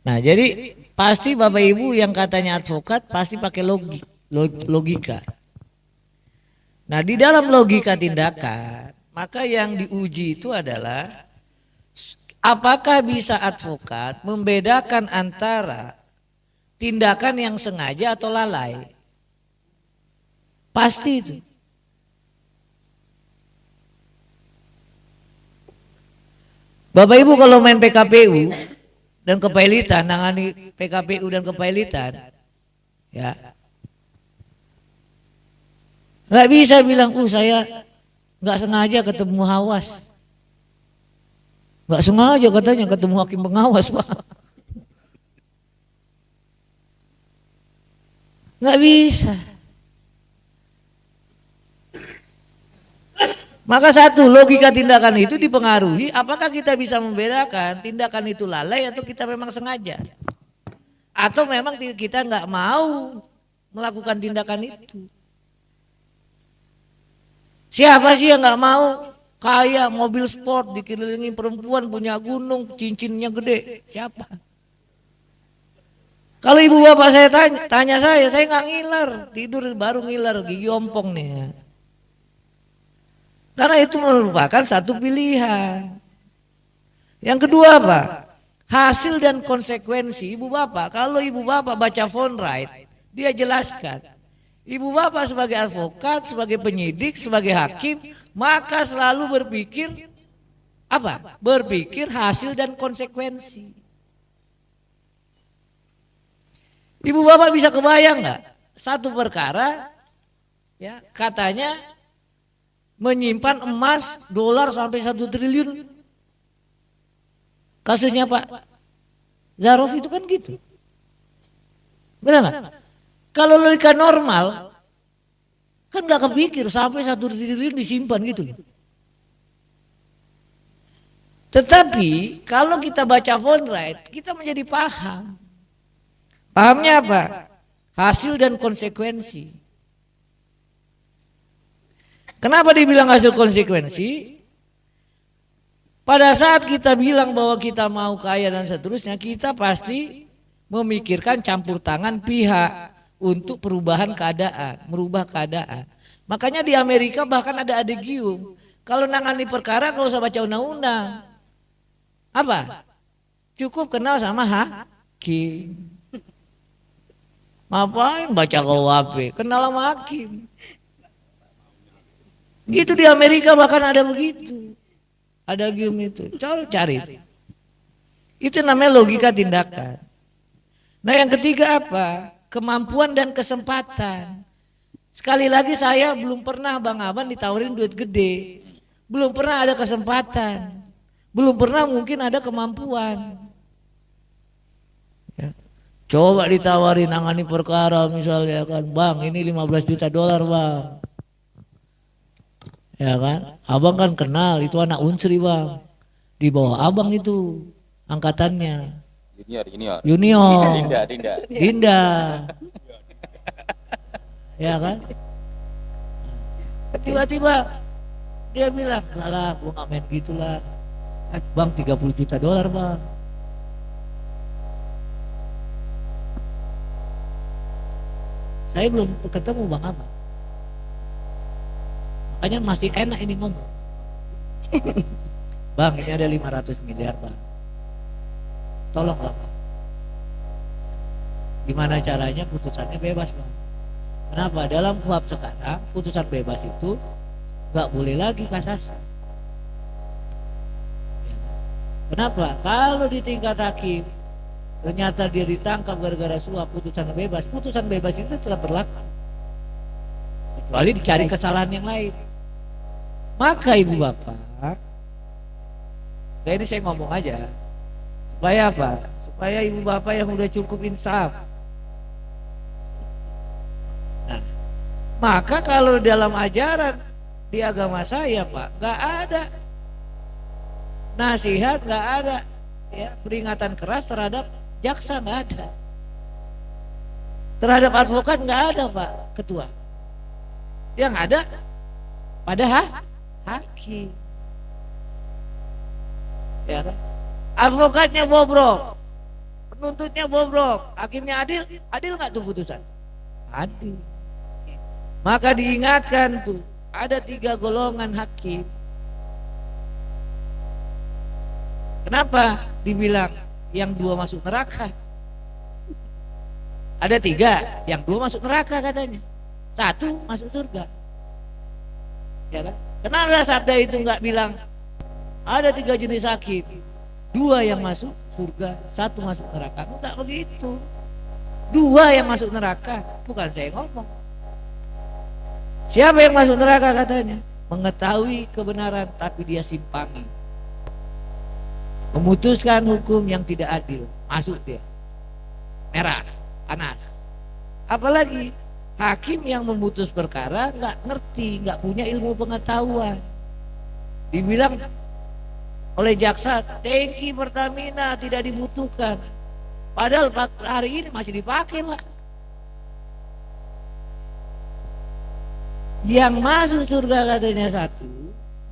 Nah, jadi pasti Bapak Ibu yang katanya advokat pasti pakai logika. Nah, di dalam logika tindakan, maka yang diuji itu adalah apakah bisa advokat membedakan antara tindakan yang sengaja atau lalai. Pasti itu. Bapak Ibu kalau main PKPU dan kepailitan, nangani PKPU dan kepailitan, ya nggak bisa bilang, saya nggak sengaja ketemu Hawas, nggak sengaja katanya ketemu hakim pengawas Pak, nggak bisa. Maka satu, logika tindakan itu dipengaruhi apakah kita bisa membedakan tindakan itu lalai atau kita memang sengaja. Atau memang kita nggak mau melakukan tindakan itu. Siapa sih yang nggak mau kaya mobil sport dikelilingi perempuan punya gunung cincinnya gede? Siapa? Kalau ibu bapak saya tanya saya nggak ngiler, tidur baru ngiler, gigi ompong nih. Karena itu merupakan satu pilihan. Yang kedua apa? Hasil dan konsekuensi ibu bapak. Kalau ibu bapak baca phone right, dia jelaskan. Ibu bapak sebagai advokat, sebagai penyidik, sebagai hakim, maka selalu berpikir apa? Berpikir hasil dan konsekuensi. Ibu bapak bisa kebayang nggak? Satu perkara, ya katanya menyimpan emas dolar sampai 1 triliun. Kasusnya Pak Zarof itu kan gitu. Benar nggak? Kalau logika normal kan nggak kepikir sampai 1 triliun disimpan gitu. Tetapi kalau kita baca phone right, kita menjadi paham. Pahamnya apa? Hasil dan konsekuensi. Kenapa dibilang hasil konsekuensi? Pada saat kita bilang bahwa kita mau kaya dan seterusnya, kita pasti memikirkan campur tangan pihak untuk perubahan keadaan, merubah keadaan. Makanya di Amerika bahkan ada adegium. Kalau nangani perkara gak usah baca undang-undang. Apa? Cukup kenal sama hakim. Ngapain baca KUHP? Kenal sama hakim. Itu di Amerika bahkan ada begitu. Ada game itu. Cari. Itu namanya logika tindakan. Nah yang ketiga apa? Kemampuan dan kesempatan. Sekali lagi saya belum pernah Bang Aban ditawarin duit gede. Belum pernah ada kesempatan. Belum pernah mungkin ada kemampuan. Ya. Coba ditawarin nangani perkara misalnya kan. Bang ini 15 juta dolar bang. Ya kan, abang kan kenal itu anak Unsri bang, di bawah abang itu angkatannya. Junior. Dinda. Ya kan. Tiba-tiba dia bilang, enggak lah, gua nggak main gitulah. Bang 30 juta dolar bang. Saya belum ketemu bang abang. Makanya masih enak ini ngomong. Bang ini ada 500 miliar bang. Tolonglah bang. Gimana caranya putusannya bebas bang. Kenapa? Dalam KUHP sekarang putusan bebas itu gak boleh lagi kasasi. Kenapa? Kalau di tingkat hakim ternyata dia ditangkap gara-gara suap, putusan bebas itu tetap berlaku. Kecuali dicari kesalahan yang lain. Maka ibu bapak, nah ini saya ngomong aja, supaya apa? Supaya ibu bapak yang udah cukup insaf. Nah, maka kalau dalam ajaran di agama saya pak, nggak ada nasihat, nggak ada ya peringatan keras terhadap jaksa, nggak ada. Terhadap advokat nggak ada pak ketua. Yang ada pada hakim. Ya kan? Advokatnya bobrok, penuntutnya bobrok, hakimnya adil, adil nggak tuh putusan? Adil. Maka diingatkan tuh ada 3 golongan hakim. Kenapa dibilang yang 2 masuk neraka? Ada 3, yang 2 masuk neraka katanya, 1 masuk surga. Ya kan? Kenapa sabda itu nggak bilang ada 3 jenis hakim, 2 yang masuk surga, 1 masuk neraka? Enggak begitu. 2 yang masuk neraka, bukan saya ngomong. Siapa yang masuk neraka katanya? Mengetahui kebenaran tapi dia simpangi, memutuskan hukum yang tidak adil, masuk dia merah, panas. Apalagi hakim yang memutus perkara nggak ngerti, nggak punya ilmu pengetahuan. Dibilang oleh jaksa, tangki Pertamina tidak dibutuhkan, padahal hari ini masih dipakai pak. Yang masuk surga katanya 1,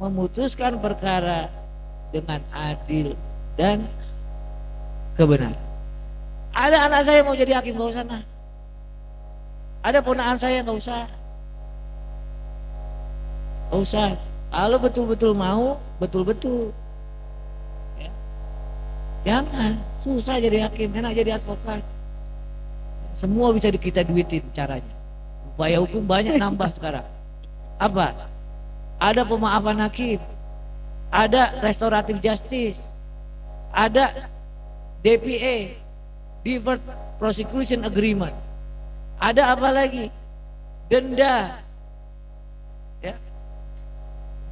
memutuskan perkara dengan adil dan kebenaran. Ada anak saya mau jadi hakim, nggak usah nah. Ada ponakan saya, nggak usah. Nggak usah. Kalau betul-betul mau, betul-betul. Ya. Jangan, susah jadi hakim, enak jadi advokat. Semua bisa kita duitin caranya. Upaya hukum banyak nambah sekarang. Apa? Ada pemaafan hakim, ada restoratif justice, ada DPA, deferred prosecution agreement. Ada apa lagi? Denda, ya,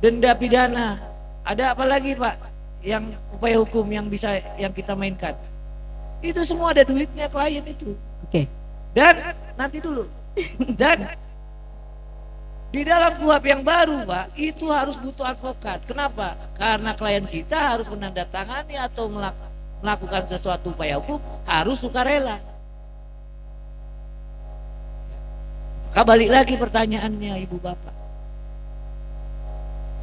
denda pidana. Ada apa lagi pak? Yang upaya hukum yang bisa yang kita mainkan. Itu semua ada duitnya klien itu. Oke. Dan nanti dulu. Dan di dalam KUHP yang baru pak, itu harus butuh advokat. Kenapa? Karena klien kita harus menandatangani atau melakukan sesuatu upaya hukum harus sukarela. Maka balik lagi pertanyaannya ibu bapak.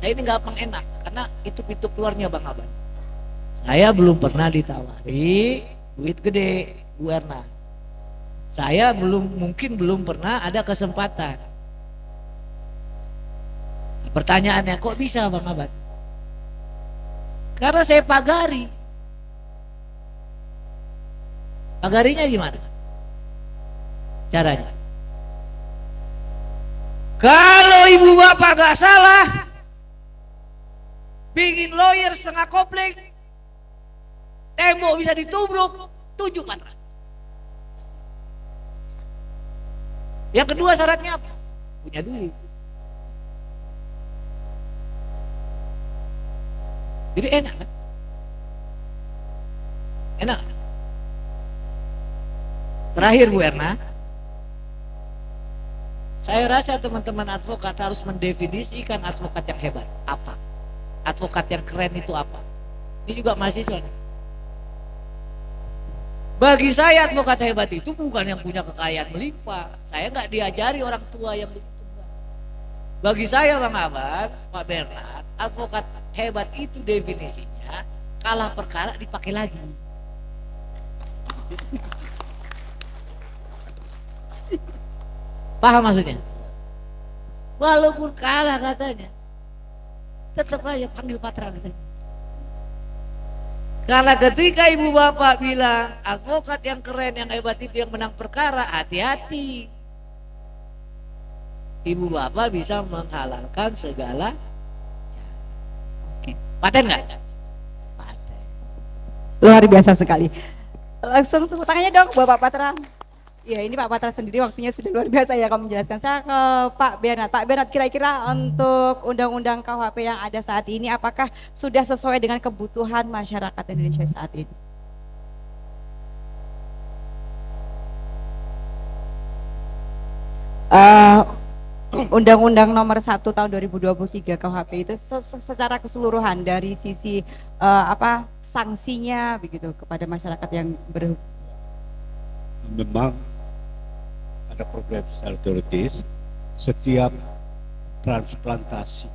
Saya ini gampang enak karena itu pintu keluarnya Bang Aban. Saya belum pernah ditawari duit gede Bu Erna. Saya mungkin belum pernah ada kesempatan. Pertanyaannya kok bisa Bang Aban? Karena saya pagari. Pagarinya gimana caranya? Kalau ibu bapak gak salah, bikin lawyer setengah komplek, tembok bisa ditubruk 7 patra. Yang kedua syaratnya apa? Punya duit. Jadi enak kan? Enak. Terakhir Bu Erna, saya rasa teman-teman advokat harus mendefinisikan advokat yang hebat apa, advokat yang keren itu apa. Ini juga mahasiswa nih. Bagi saya advokat hebat itu bukan yang punya kekayaan melimpah. Saya nggak diajari orang tua yang begitu. Bagi saya Bang Aban, Pak Bernard, advokat hebat itu definisinya kalah perkara dipakai lagi. Paham maksudnya? Walaupun kalah katanya, tetap aja panggil patra katanya. Karena ketika ibu bapak bilang advokat yang keren, yang hebat itu yang menang perkara, hati-hati. Ibu bapak bisa menghalalkan segala. Paten nggak? Paten. Luar biasa sekali. Langsung tepuk tangannya dong buat Pak Patra. Ya ini Pak Patra sendiri waktunya sudah luar biasa ya kamu menjelaskan. Saya ke Pak Bernard. Pak Bernard, kira-kira untuk undang-undang KUHP yang ada saat ini apakah sudah sesuai dengan kebutuhan masyarakat Indonesia saat ini? Eh, Undang-Undang nomor 1 tahun 2023 KUHP itu secara keseluruhan dari sisi apa sanksinya begitu kepada masyarakat yang Memang ada program secara teoritis, setiap transplantasi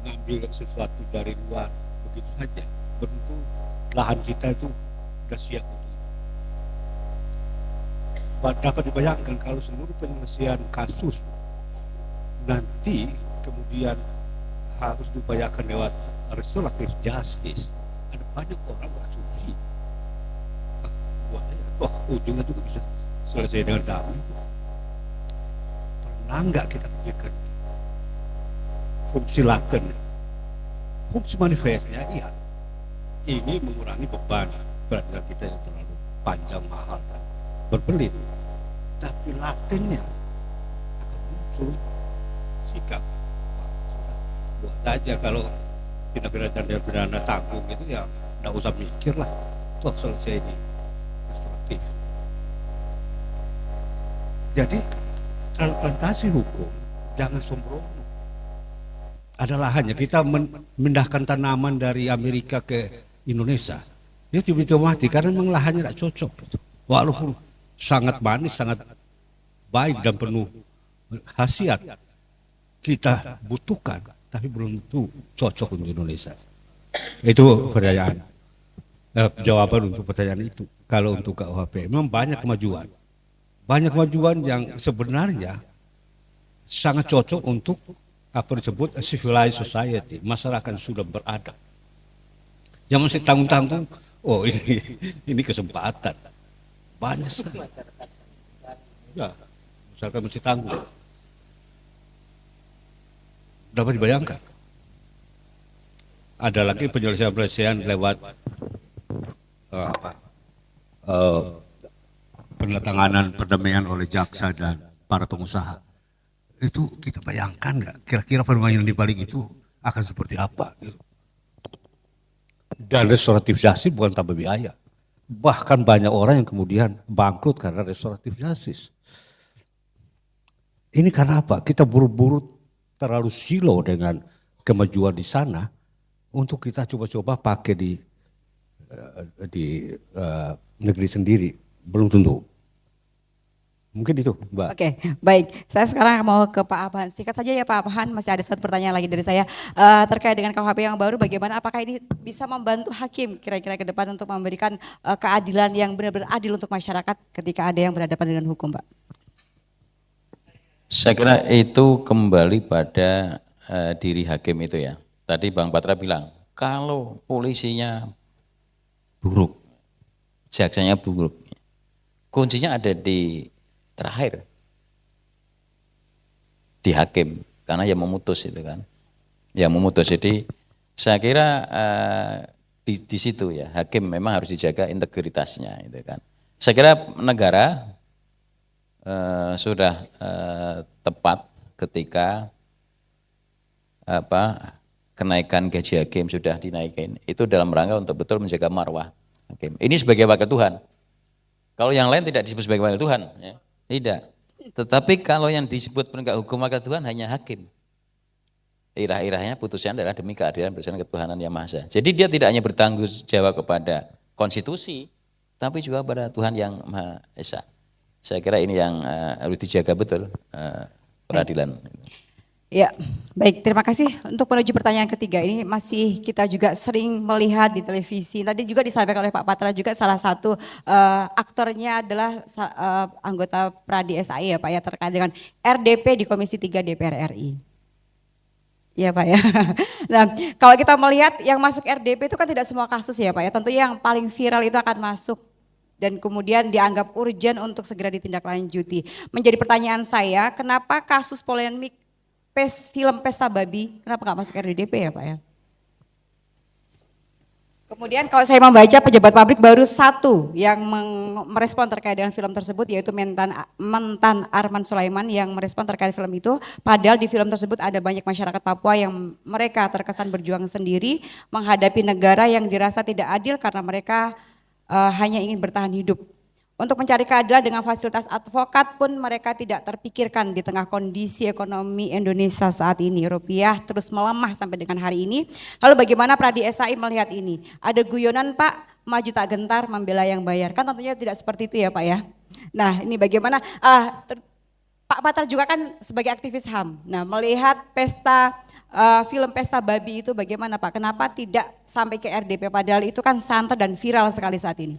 mengambil sesuatu dari luar begitu saja, tentu lahan kita itu sudah siap untuk itu. Dapat dibayangkan kalau seluruh penyelesaian kasus nanti kemudian harus diupayakan lewat restoratif justice, ada banyak orang berasumsi buat aja, toh ujungnya juga bisa selesai dengan damai. Pernah nggak kita pikirkan fungsi laten, fungsi manifestnya? Iya, ini mengurangi beban peradilan kita yang terlalu panjang, mahal dan berbelit. Tapi latennya akan muncul sikap, wah, sudah, buat aja kalau tindak pidana pidana tanggung itu ya nggak usah mikir lah, toh selesai di restoratif. Jadi transplantasi hukum jangan sembrono. Ada lahannya, kita memindahkan tanaman dari Amerika ke Indonesia, dia tiba-tiba mati karena memang lahannya tidak cocok. Walaupun sangat manis, sangat baik dan penuh khasiat kita butuhkan, tapi belum tentu cocok untuk Indonesia. Itu pertanyaan, jawaban untuk pertanyaan itu. Kalau untuk KUHP memang banyak kemajuan yang sebenarnya sangat cocok untuk apa disebut civilized society, masyarakat sudah beradab. Yang masih tanggung-tanggung, oh ini kesempatan banyak sekali. Ya, masyarakat masih tanggung. Dapat dibayangkan. Ada lagi penyelesaian lewat penandatanganan perdamaian oleh jaksa dan para pengusaha. Itu kita bayangkan nggak? Kira-kira permainan di balik itu akan seperti apa? Dan restoratif justice bukan tanpa biaya. Bahkan banyak orang yang kemudian bangkrut karena restoratif justice. Ini karena apa? Kita buru-buru terlalu silo dengan kemajuan di sana untuk kita coba-coba pakai di negeri sendiri. Belum tentu. Mungkin itu, Mbak. Oke, baik. Saya sekarang mau ke Pak Abhan. Singkat saja ya Pak Abhan, masih ada satu pertanyaan lagi dari saya terkait dengan KUHP yang baru. Bagaimana? Apakah ini bisa membantu hakim kira-kira ke depan untuk memberikan keadilan yang benar-benar adil untuk masyarakat ketika ada yang berhadapan dengan hukum, Pak? Saya kira itu kembali pada diri hakim itu ya. Tadi Bang Patra bilang, kalau polisinya buruk, jaksanya buruk, kuncinya ada di terakhir, di hakim, karena yang memutus itu kan. Yang memutus, jadi saya kira di situ ya, hakim memang harus dijaga integritasnya itu kan. Saya kira negara sudah tepat ketika kenaikan gaji hakim sudah dinaikin, itu dalam rangka untuk betul menjaga marwah hakim. Ini sebagai wakil Tuhan. Kalau yang lain tidak disebut sebagai wakil Tuhan, ya, tidak. Tetapi kalau yang disebut penegak hukum wakil Tuhan hanya hakim. Irah-irahnya putusannya adalah demi keadilan berdasarkan ketuhanan yang Maha Esa. Jadi dia tidak hanya bertanggung jawab kepada konstitusi, tapi juga pada Tuhan yang Maha Esa. Saya kira ini yang harus dijaga betul peradilan. Ya, baik. Terima kasih. Untuk menuju pertanyaan ketiga ini masih kita juga sering melihat di televisi. Tadi juga disampaikan oleh Pak Patra juga salah satu aktornya adalah anggota Pradi SAI ya Pak ya, terkait dengan RDP di Komisi 3 DPR RI. Ya Pak ya. Nah, kalau kita melihat yang masuk RDP itu kan tidak semua kasus ya Pak ya. Tentu yang paling viral itu akan masuk dan kemudian dianggap urgent untuk segera ditindaklanjuti. Menjadi pertanyaan saya, kenapa kasus polemik film Pesta Babi, kenapa nggak masuk RDP ya Pak ya? Kemudian kalau saya membaca pejabat pabrik baru satu yang merespon terkait dengan film tersebut, yaitu mantan Arman Sulaiman yang merespon terkait film itu. Padahal di film tersebut ada banyak masyarakat Papua yang mereka terkesan berjuang sendiri menghadapi negara yang dirasa tidak adil karena mereka hanya ingin bertahan hidup. Untuk mencari keadilan dengan fasilitas advokat pun mereka tidak terpikirkan di tengah kondisi ekonomi Indonesia saat ini. Rupiah terus melemah sampai dengan hari ini. Lalu bagaimana Pradi SAI melihat ini? Ada guyonan Pak, maju tak gentar membela yang bayar. Kan tentunya tidak seperti itu ya Pak ya. Nah ini bagaimana, Pak Patar juga kan sebagai aktivis HAM. Nah melihat pesta film Pesta Babi itu bagaimana Pak? Kenapa tidak sampai ke RDP padahal itu kan santer dan viral sekali saat ini?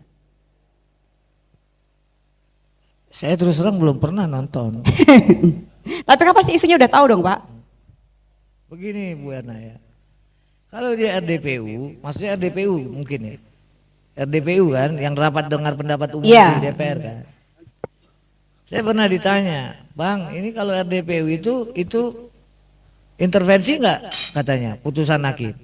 Saya terus terang belum pernah nonton. Tapi kan pasti isunya udah tahu dong Pak. Begini Bu Yana ya. Kalau di RDPU, maksudnya RDPU mungkin ya. RDPU kan yang rapat dengar pendapat umum di DPR kan. Saya pernah ditanya, "Bang, ini kalau RDPU itu intervensi enggak?" katanya, putusan hakim.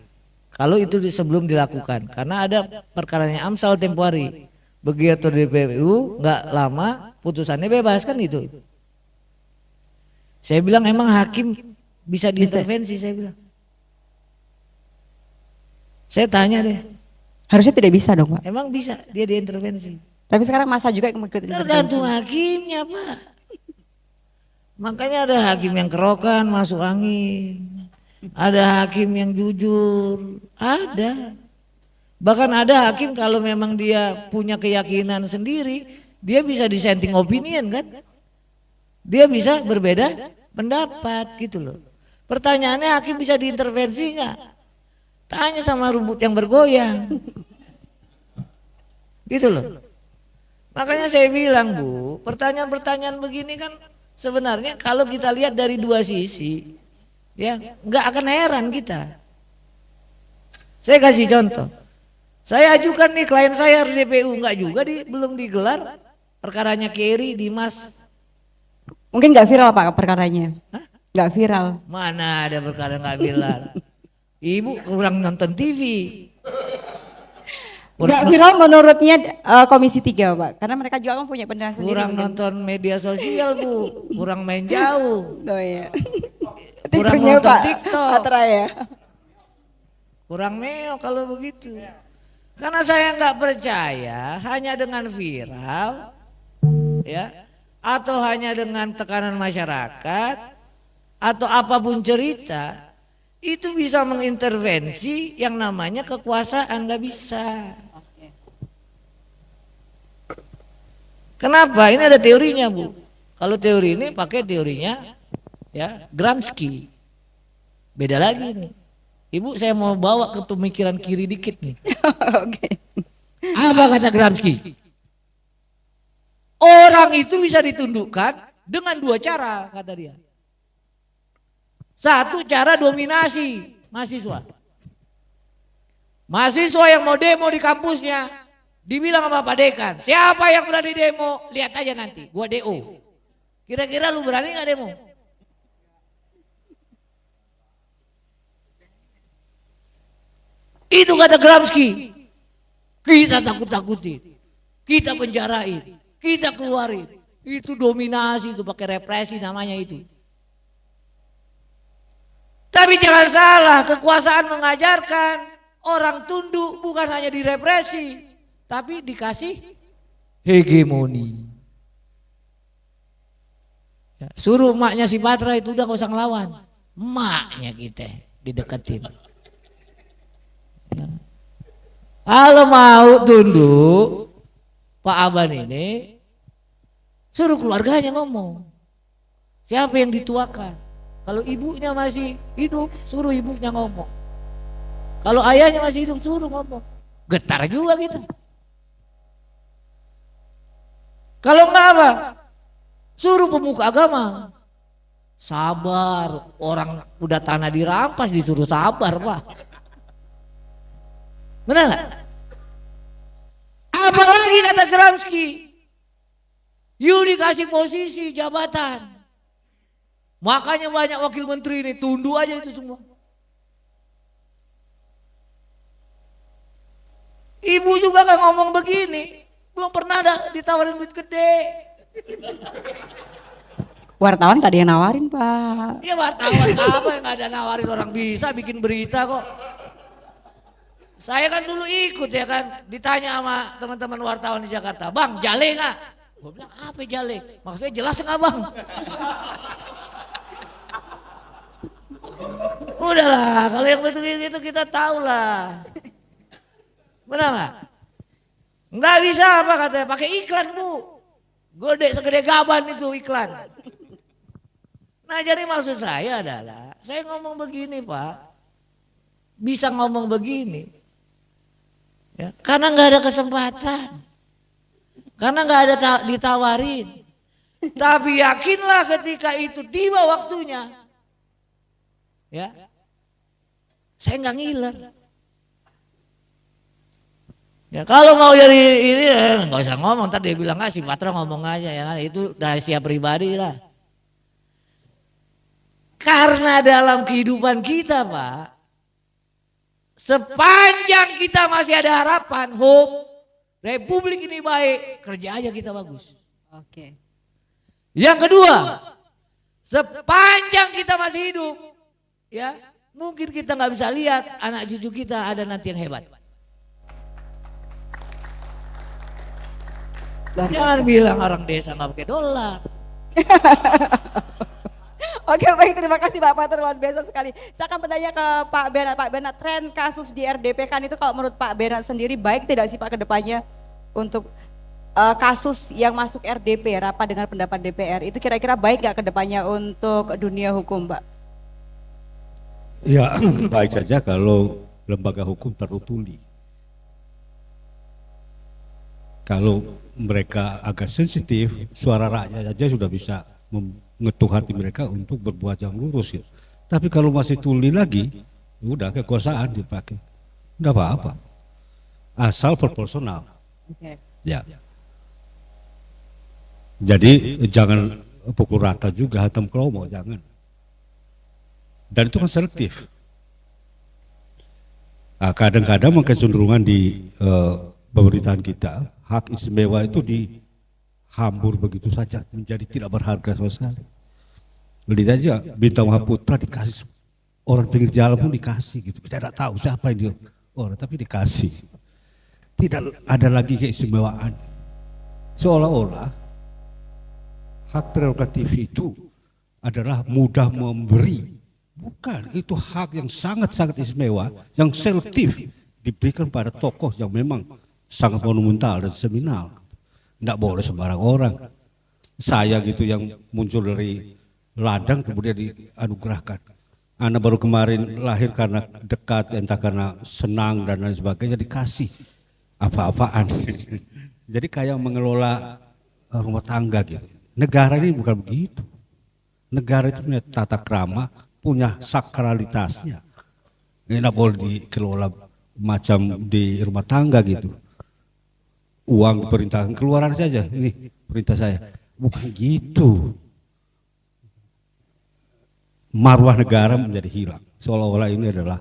Kalau itu sebelum dilakukan, karena ada perkaranya AMSAL tempo hari. Begitu DPU enggak lama putusannya bebas kan itu. Saya bilang emang hakim bisa diintervensi, saya bilang. Saya tanya deh. Harusnya tidak bisa dong Pak. Emang bisa dia diintervensi. Tapi sekarang masa juga yang mengikuti intervensi. Tergantung hakimnya Pak. Makanya ada hakim yang kerokan masuk angin. Ada hakim yang jujur. Ada. Bahkan ada hakim kalau memang dia punya keyakinan sendiri, dia bisa dissenting opinion kan. Dia bisa berbeda pendapat gitu loh. Pertanyaannya hakim bisa diintervensi enggak? Tanya sama rumput yang bergoyang. Gitu loh. Makanya saya bilang Bu, pertanyaan-pertanyaan begini kan sebenarnya kalau kita lihat dari dua sisi, ya nggak akan heran kita. Saya kasih contoh. Saya ajukan nih klien saya RDPU, enggak juga belum digelar perkaranya Kerry, Dimas. Mungkin nggak viral Pak perkaranya. Nggak viral. Mana ada perkara nggak viral? Ibu kurang nonton TV. Nggak viral menurutnya Komisi 3 Pak, karena mereka juga kan punya pendapat sendiri. Kurang nonton media sosial Bu, kurang main jauh. Oh iya. Kurang Tiknya, nonton Pak, TikTok. Patra ya. Kurang meo kalau begitu. Karena saya nggak percaya hanya dengan viral, ya, atau hanya dengan tekanan masyarakat, atau apapun cerita, itu bisa mengintervensi yang namanya kekuasaan, nggak bisa. Kenapa? Ini ada teorinya Bu. Kalau teori ini pakai teorinya, ya Gramsci. Beda lagi nih. Ibu saya mau bawa ke pemikiran kiri dikit nih. Oke. Apa kata Gramsci? Orang itu bisa ditundukkan dengan dua cara kata dia. Satu cara dominasi mahasiswa. Mahasiswa yang mau demo di kampusnya dibilang sama Pak Dekan, siapa yang berani demo? Lihat aja nanti, gua DO. Kira-kira lu berani gak demo? Itu kata Gramsci. Kita takut-takutin, kita penjarain, kita keluarin. Itu dominasi, itu pakai represi namanya itu. Tapi jangan salah, kekuasaan mengajarkan orang tunduk bukan hanya direpresi, tapi dikasih hegemoni. Ya, suruh emaknya si Patra itu udah gak usah ngelawan, emaknya kita dideketin. Ya. Kalau mau tunduk Pak Aban ini, suruh keluarganya ngomong. Siapa yang dituakan? Kalau ibunya masih hidup, suruh ibunya ngomong. Kalau ayahnya masih hidup, suruh ngomong. Getar juga kita. Kalau enggak apa? Suruh pemuka agama. Sabar, orang udah tanah dirampas disuruh sabar Pak. Benar nggak? Apalagi kata Gramsci, you dikasih posisi jabatan, makanya banyak wakil menteri ini tunduk aja itu semua. Ibu juga kan ngomong begini, belum pernah ada ditawarin duit gede. Wartawan gak ada yang nawarin, Pak. Ya wartawan apa yang gak ada nawarin, orang bisa bikin berita kok. Saya kan dulu ikut ya kan, ditanya sama teman-teman wartawan di Jakarta, "Bang, jale nggak?" Gue bilang, "Apa jale? Maksudnya jelas nggak, Bang?" Udahlah, kalau yang betul itu kita tahu lah. Benar nggak? Nggak bisa apa katanya, pakai iklan Bu. Gede segede gaban itu iklan. Nah jadi maksud saya adalah, saya ngomong begini Pak, bisa ngomong begini. Ya, karena nggak ada kesempatan, karena nggak ada ditawarin. Tapi yakinlah ketika itu tiba waktunya, ya, saya nggak ngiler. Ya kalau mau jadi ini nggak usah ngomong, ntar dia bilang nggak si Patra ngomong aja ya kan, itu rahasia pribadi lah. Karena dalam kehidupan kita Pak, sepanjang kita masih ada harapan, hope, Republik ini baik, kerja aja kita bagus. Oke. Yang kedua, sepanjang kita masih hidup, ya mungkin kita nggak bisa lihat anak cucu kita ada nanti yang hebat. Jangan bilang orang desa nggak pakai dolar. Oke, baik, terima kasih Pak Patra, luar biasa sekali. Saya akan bertanya ke Pak Bernard. Pak Bernard, tren kasus di RDP kan itu kalau menurut Pak Bernard sendiri baik tidak sih Pak ke depannya untuk kasus yang masuk RDP, rapat dengan pendapat DPR, itu kira-kira baik gak ke depannya untuk dunia hukum Pak? Ya baik saja kalau lembaga hukum terutuli. Kalau mereka agak sensitif, suara rakyat aja sudah bisa mengetuk hati mereka untuk berbuat yang lurus ya. Tapi kalau masih tuli lagi, udah kekuasaan dipakai, udah apa-apa, asal proporsional. Okay. Ya. Jadi jangan pukul rata juga, hatam kromo, jangan. Dan itu kan selektif. Nah, kadang-kadang kecenderungan di pemerintahan kita, hak istimewa itu dihambur begitu saja, menjadi tidak berharga sama sekali. Lihat aja Bintang Mahaputra dikasih, orang pinggir jalan pun dikasih gitu. Kita tidak tahu siapa yang dia orang, tapi dikasih. Tidak ada lagi keistimewaan. Seolah-olah hak prerogatif itu adalah mudah memberi. Bukan, itu hak yang sangat-sangat istimewa, yang selektif diberikan pada tokoh yang memang sangat monumental dan seminal. Tidak boleh sembarang orang. Saya gitu yang muncul dari ladang kemudian dianugerahkan. Anak baru kemarin lahir karena dekat, entah karena senang dan lain sebagainya, dikasih apa-apaan. Jadi kayak mengelola rumah tangga gitu. Negara ini bukan begitu. Negara itu punya tata krama, punya sakralitasnya. Tidak boleh dikelola macam di rumah tangga gitu. Uang diperintahkan keluaran saja, ini perintah saya. Bukan gitu. Marwah negara menjadi hilang. Seolah-olah ini adalah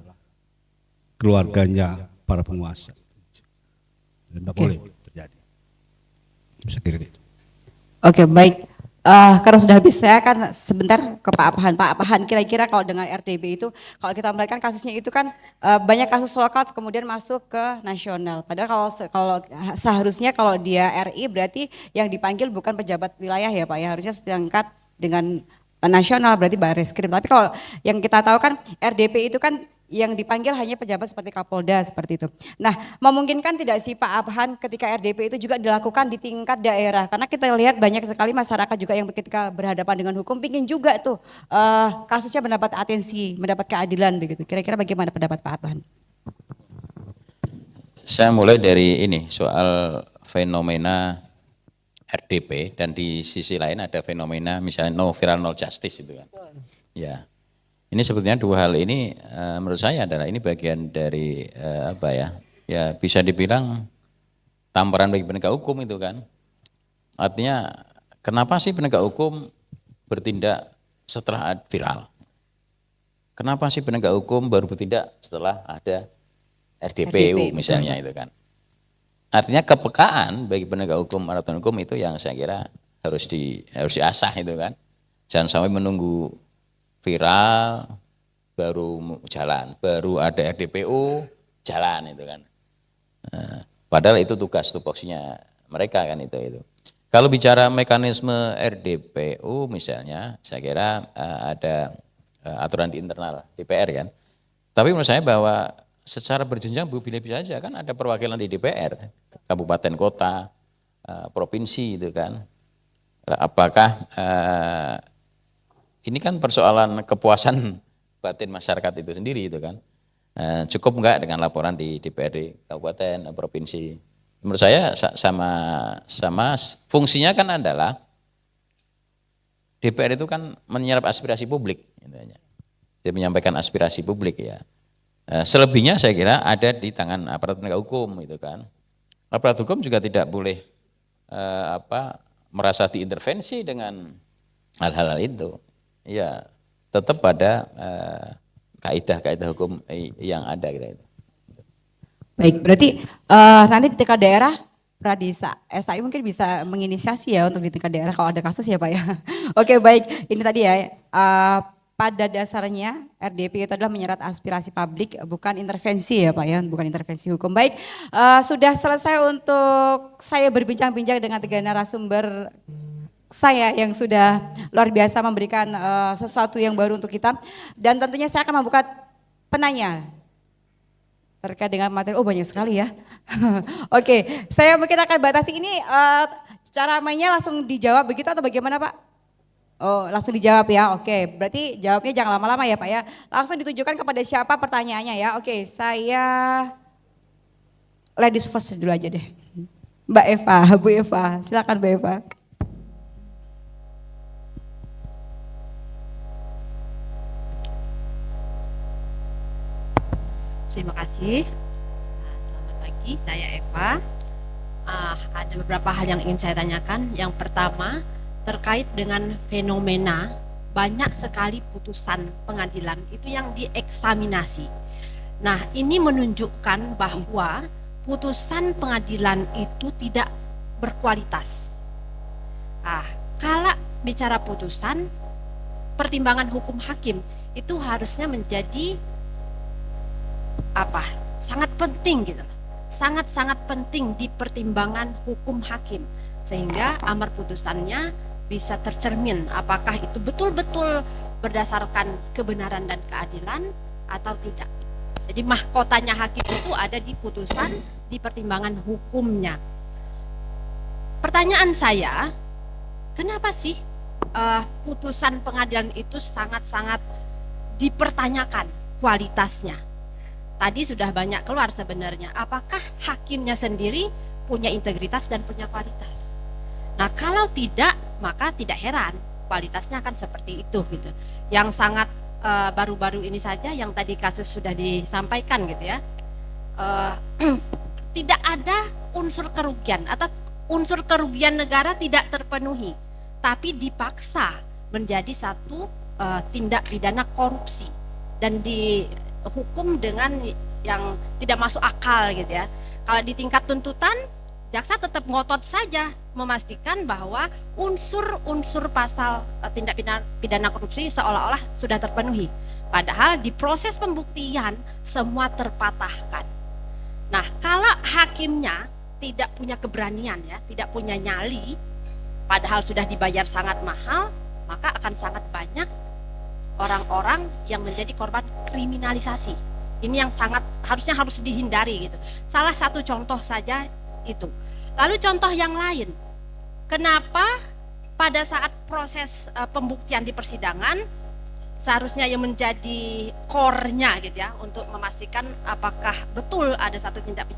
keluarganya para penguasa. Tidak boleh terjadi. Bisa kira gitu. Oke, baik. Karena sudah habis, saya akan sebentar ke Pak Apahan. Pak Apahan, kira-kira kalau dengan RDP itu, kalau kita melihat kan kasusnya itu kan banyak kasus lokal kemudian masuk ke nasional. Padahal kalau seharusnya kalau dia RI berarti yang dipanggil bukan pejabat wilayah ya Pak ya, harusnya setingkat dengan nasional berarti Barreskrim. Tapi kalau yang kita tahu kan RDP itu kan yang dipanggil hanya pejabat seperti Kapolda seperti itu. Nah, memungkinkan tidak sih Pak Abhan ketika RDP itu juga dilakukan di tingkat daerah? Karena kita lihat banyak sekali masyarakat juga yang ketika berhadapan dengan hukum pingin juga tuh kasusnya mendapat atensi, mendapat keadilan begitu. Kira-kira bagaimana pendapat Pak Abhan? Saya mulai dari ini soal fenomena RDP dan di sisi lain ada fenomena misalnya no viral no justice itu kan. Ya. Ini sebetulnya dua hal ini menurut saya adalah ini bagian dari apa ya? Ya bisa dibilang tamparan bagi penegak hukum itu kan. Artinya kenapa sih penegak hukum bertindak setelah viral? Kenapa sih penegak hukum baru bertindak setelah ada RDPU misalnya itu kan? artinya kepekaan bagi penegak hukum atau hukum itu yang saya kira harus diasah itu kan. Jangan sampai menunggu viral baru jalan, baru ada RDPO jalan itu kan. Padahal itu tugas tupoksinya mereka kan itu. Kalau bicara mekanisme RDPO misalnya, saya kira ada aturan di internal DPR kan. Tapi menurut saya bahwa secara berjenjang bisa saja kan ada perwakilan di DPR, kabupaten kota, provinsi itu kan. Apakah ini kan persoalan kepuasan batin masyarakat itu sendiri itu kan. Cukup enggak dengan laporan di DPRD kabupaten, provinsi. Menurut saya sama fungsinya kan adalah DPR itu kan menyerap aspirasi publik. Dia menyampaikan aspirasi publik ya. Selebihnya saya kira ada di tangan aparat penegak hukum itu kan. Aparat hukum juga tidak boleh merasa diintervensi dengan hal-hal itu. Ya tetap pada kaidah-kaidah hukum yang ada gitu. Baik, berarti nanti di tingkat daerah Pradisa SAI mungkin bisa menginisiasi ya untuk di tingkat daerah kalau ada kasus ya Pak ya. Oke baik, ini tadi ya pada dasarnya RDP itu adalah menyerap aspirasi publik bukan intervensi ya Pak ya, bukan intervensi hukum. Baik, sudah selesai untuk saya berbincang-bincang dengan tiga narasumber saya yang sudah luar biasa memberikan sesuatu yang baru untuk kita, dan tentunya saya akan membuka penanya terkait dengan materi. Oh banyak sekali ya. Oke, saya mungkin akan batasi ini cara mainnya langsung dijawab begitu atau bagaimana Pak? Oh langsung dijawab ya, oke, berarti jawabnya jangan lama-lama ya Pak ya, langsung ditujukan kepada siapa pertanyaannya ya. Oke, saya ladies first dulu aja deh. Mbak Eva, Bu Eva, silakan Mbak Eva. Terima kasih. Selamat pagi, saya Eva. Ada beberapa hal yang ingin saya tanyakan. Yang pertama, terkait dengan fenomena banyak sekali putusan pengadilan itu yang dieksaminasi. Nah, ini menunjukkan bahwa putusan pengadilan itu tidak berkualitas. Kalau bicara putusan, pertimbangan hukum hakim itu harusnya menjadi sangat penting gitu, sangat-sangat penting di pertimbangan hukum hakim, sehingga amar putusannya bisa tercermin apakah itu betul-betul berdasarkan kebenaran dan keadilan atau tidak. Jadi mahkotanya hakim itu ada di putusan, di pertimbangan hukumnya. Pertanyaan saya, kenapa sih putusan pengadilan itu sangat-sangat dipertanyakan kualitasnya? Tadi sudah banyak keluar sebenarnya, apakah hakimnya sendiri punya integritas dan punya kualitas? Nah kalau tidak, maka tidak heran kualitasnya akan seperti itu gitu. Yang sangat baru-baru ini saja yang tadi kasus sudah disampaikan gitu ya, tidak ada unsur kerugian atau unsur kerugian negara tidak terpenuhi, tapi dipaksa menjadi satu tindak pidana korupsi dan dihukum dengan yang tidak masuk akal gitu ya. Kalau di tingkat tuntutan, jaksa tetap ngotot saja memastikan bahwa unsur-unsur pasal tindak pidana korupsi seolah-olah sudah terpenuhi. Padahal di proses pembuktian semua terpatahkan. Nah, kalau hakimnya tidak punya keberanian ya, tidak punya nyali, padahal sudah dibayar sangat mahal, maka akan sangat banyak orang-orang yang menjadi korban kriminalisasi. Ini yang harus dihindari gitu. Salah satu contoh saja itu. Lalu contoh yang lain, kenapa pada saat proses pembuktian di persidangan seharusnya yang menjadi core-nya gitu ya, untuk memastikan apakah betul ada satu tindak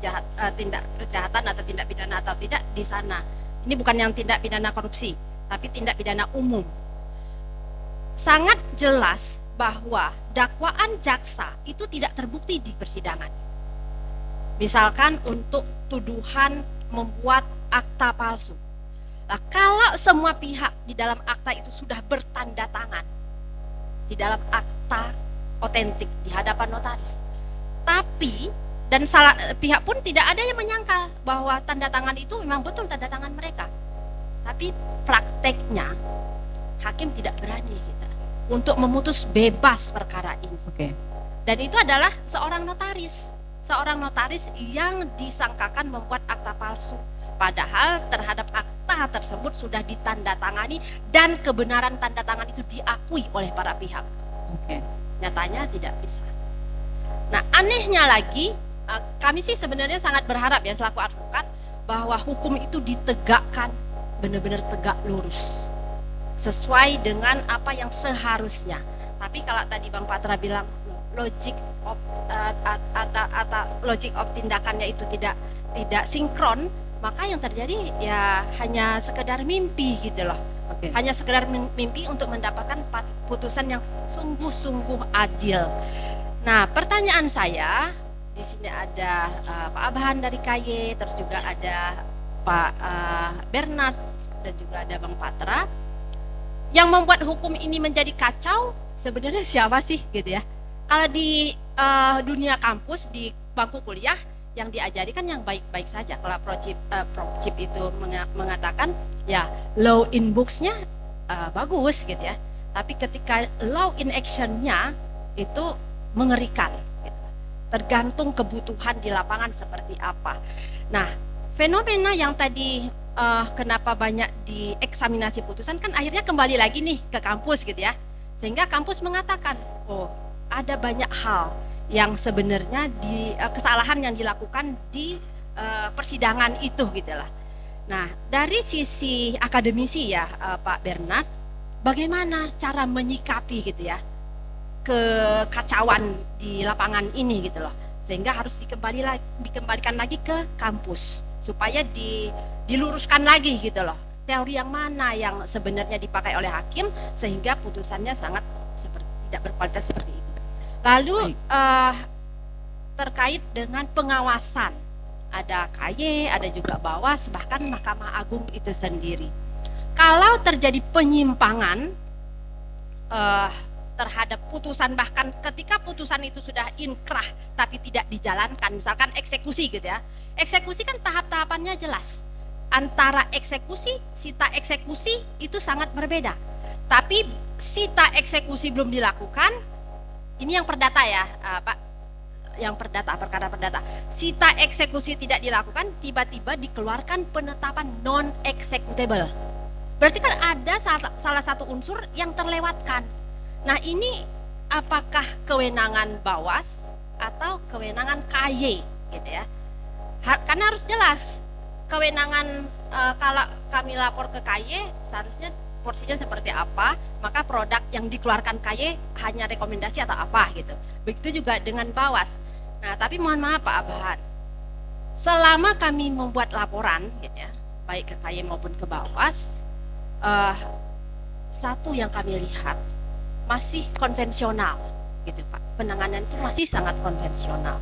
kejahatan atau tindak pidana atau tidak di sana. Ini bukan yang tindak pidana korupsi, tapi tindak pidana umum. Sangat jelas bahwa dakwaan jaksa itu tidak terbukti di persidangan. Misalkan untuk tuduhan membuat akta palsu. Nah, kalau semua pihak di dalam akta itu sudah bertanda tangan di dalam akta otentik di hadapan notaris, tapi Dan salah pihak pun tidak ada yang menyangkal bahwa tanda tangan itu memang betul tanda tangan mereka. Tapi prakteknya hakim tidak berani gitu, untuk memutus bebas perkara ini. Oke. Dan itu adalah seorang notaris yang disangkakan membuat akta palsu. Padahal terhadap akta tersebut sudah ditandatangani dan kebenaran tanda tangan itu diakui oleh para pihak. Oke. Nyatanya tidak bisa. Nah, anehnya lagi, kami sih sebenarnya sangat berharap ya selaku advokat bahwa hukum itu ditegakkan benar-benar tegak lurus sesuai dengan apa yang seharusnya. Tapi kalau tadi Bang Patra bilang logic of tindakannya itu tidak sinkron, maka yang terjadi ya hanya sekedar mimpi gitu loh. Oke. Hanya sekedar mimpi untuk mendapatkan putusan yang sungguh-sungguh adil. Nah, pertanyaan saya di sini ada Pak Abahan dari KY, terus juga ada Pak Bernard dan juga ada Bang Patra. Yang membuat hukum ini menjadi kacau sebenarnya siapa sih gitu ya? Kalau di dunia kampus di bangku kuliah yang diajari kan yang baik-baik saja. Kalau Prof Chip itu mengatakan ya law in books-nya bagus gitu ya. Tapi ketika law in action-nya itu mengerikan gitu. Tergantung kebutuhan di lapangan seperti apa. Nah, fenomena yang tadi kenapa banyak dieksaminasi putusan kan akhirnya kembali lagi nih ke kampus gitu ya. Sehingga kampus mengatakan, oh ada banyak hal yang sebenarnya kesalahan yang dilakukan di persidangan itu gitu lah. Nah, dari sisi akademisi ya Pak Bernard, bagaimana cara menyikapi gitu ya kekacauan di lapangan ini gitu loh, sehingga harus dikembalikan lagi ke kampus supaya diluruskan lagi gitu loh, teori yang mana yang sebenarnya dipakai oleh hakim sehingga putusannya sangat tidak berkualitas seperti itu. Lalu terkait dengan pengawasan, ada KY, ada juga Bawas, bahkan Mahkamah Agung itu sendiri. Kalau terjadi penyimpangan terhadap putusan, bahkan ketika putusan itu sudah inkrah tapi tidak dijalankan, misalkan eksekusi gitu ya. Eksekusi kan tahap-tahapannya jelas. Antara eksekusi, sita eksekusi itu sangat berbeda. Tapi sita eksekusi belum dilakukan, ini yang perdata ya Pak, yang perdata, perkara perdata. Sita eksekusi tidak dilakukan, tiba-tiba dikeluarkan penetapan non executable. Berarti kan ada salah satu unsur yang terlewatkan. Nah, ini apakah kewenangan Bawas atau kewenangan KY gitu ya? Karena harus jelas kewenangan kalau kami lapor ke KY seharusnya porsinya seperti apa, maka produk yang dikeluarkan KY hanya rekomendasi atau apa gitu. Begitu juga dengan Bawas. Nah, tapi mohon maaf Pak Abahan, selama kami membuat laporan gitu ya, baik ke KY maupun ke Bawas, satu yang kami lihat masih konvensional gitu Pak, penanganan itu masih sangat konvensional.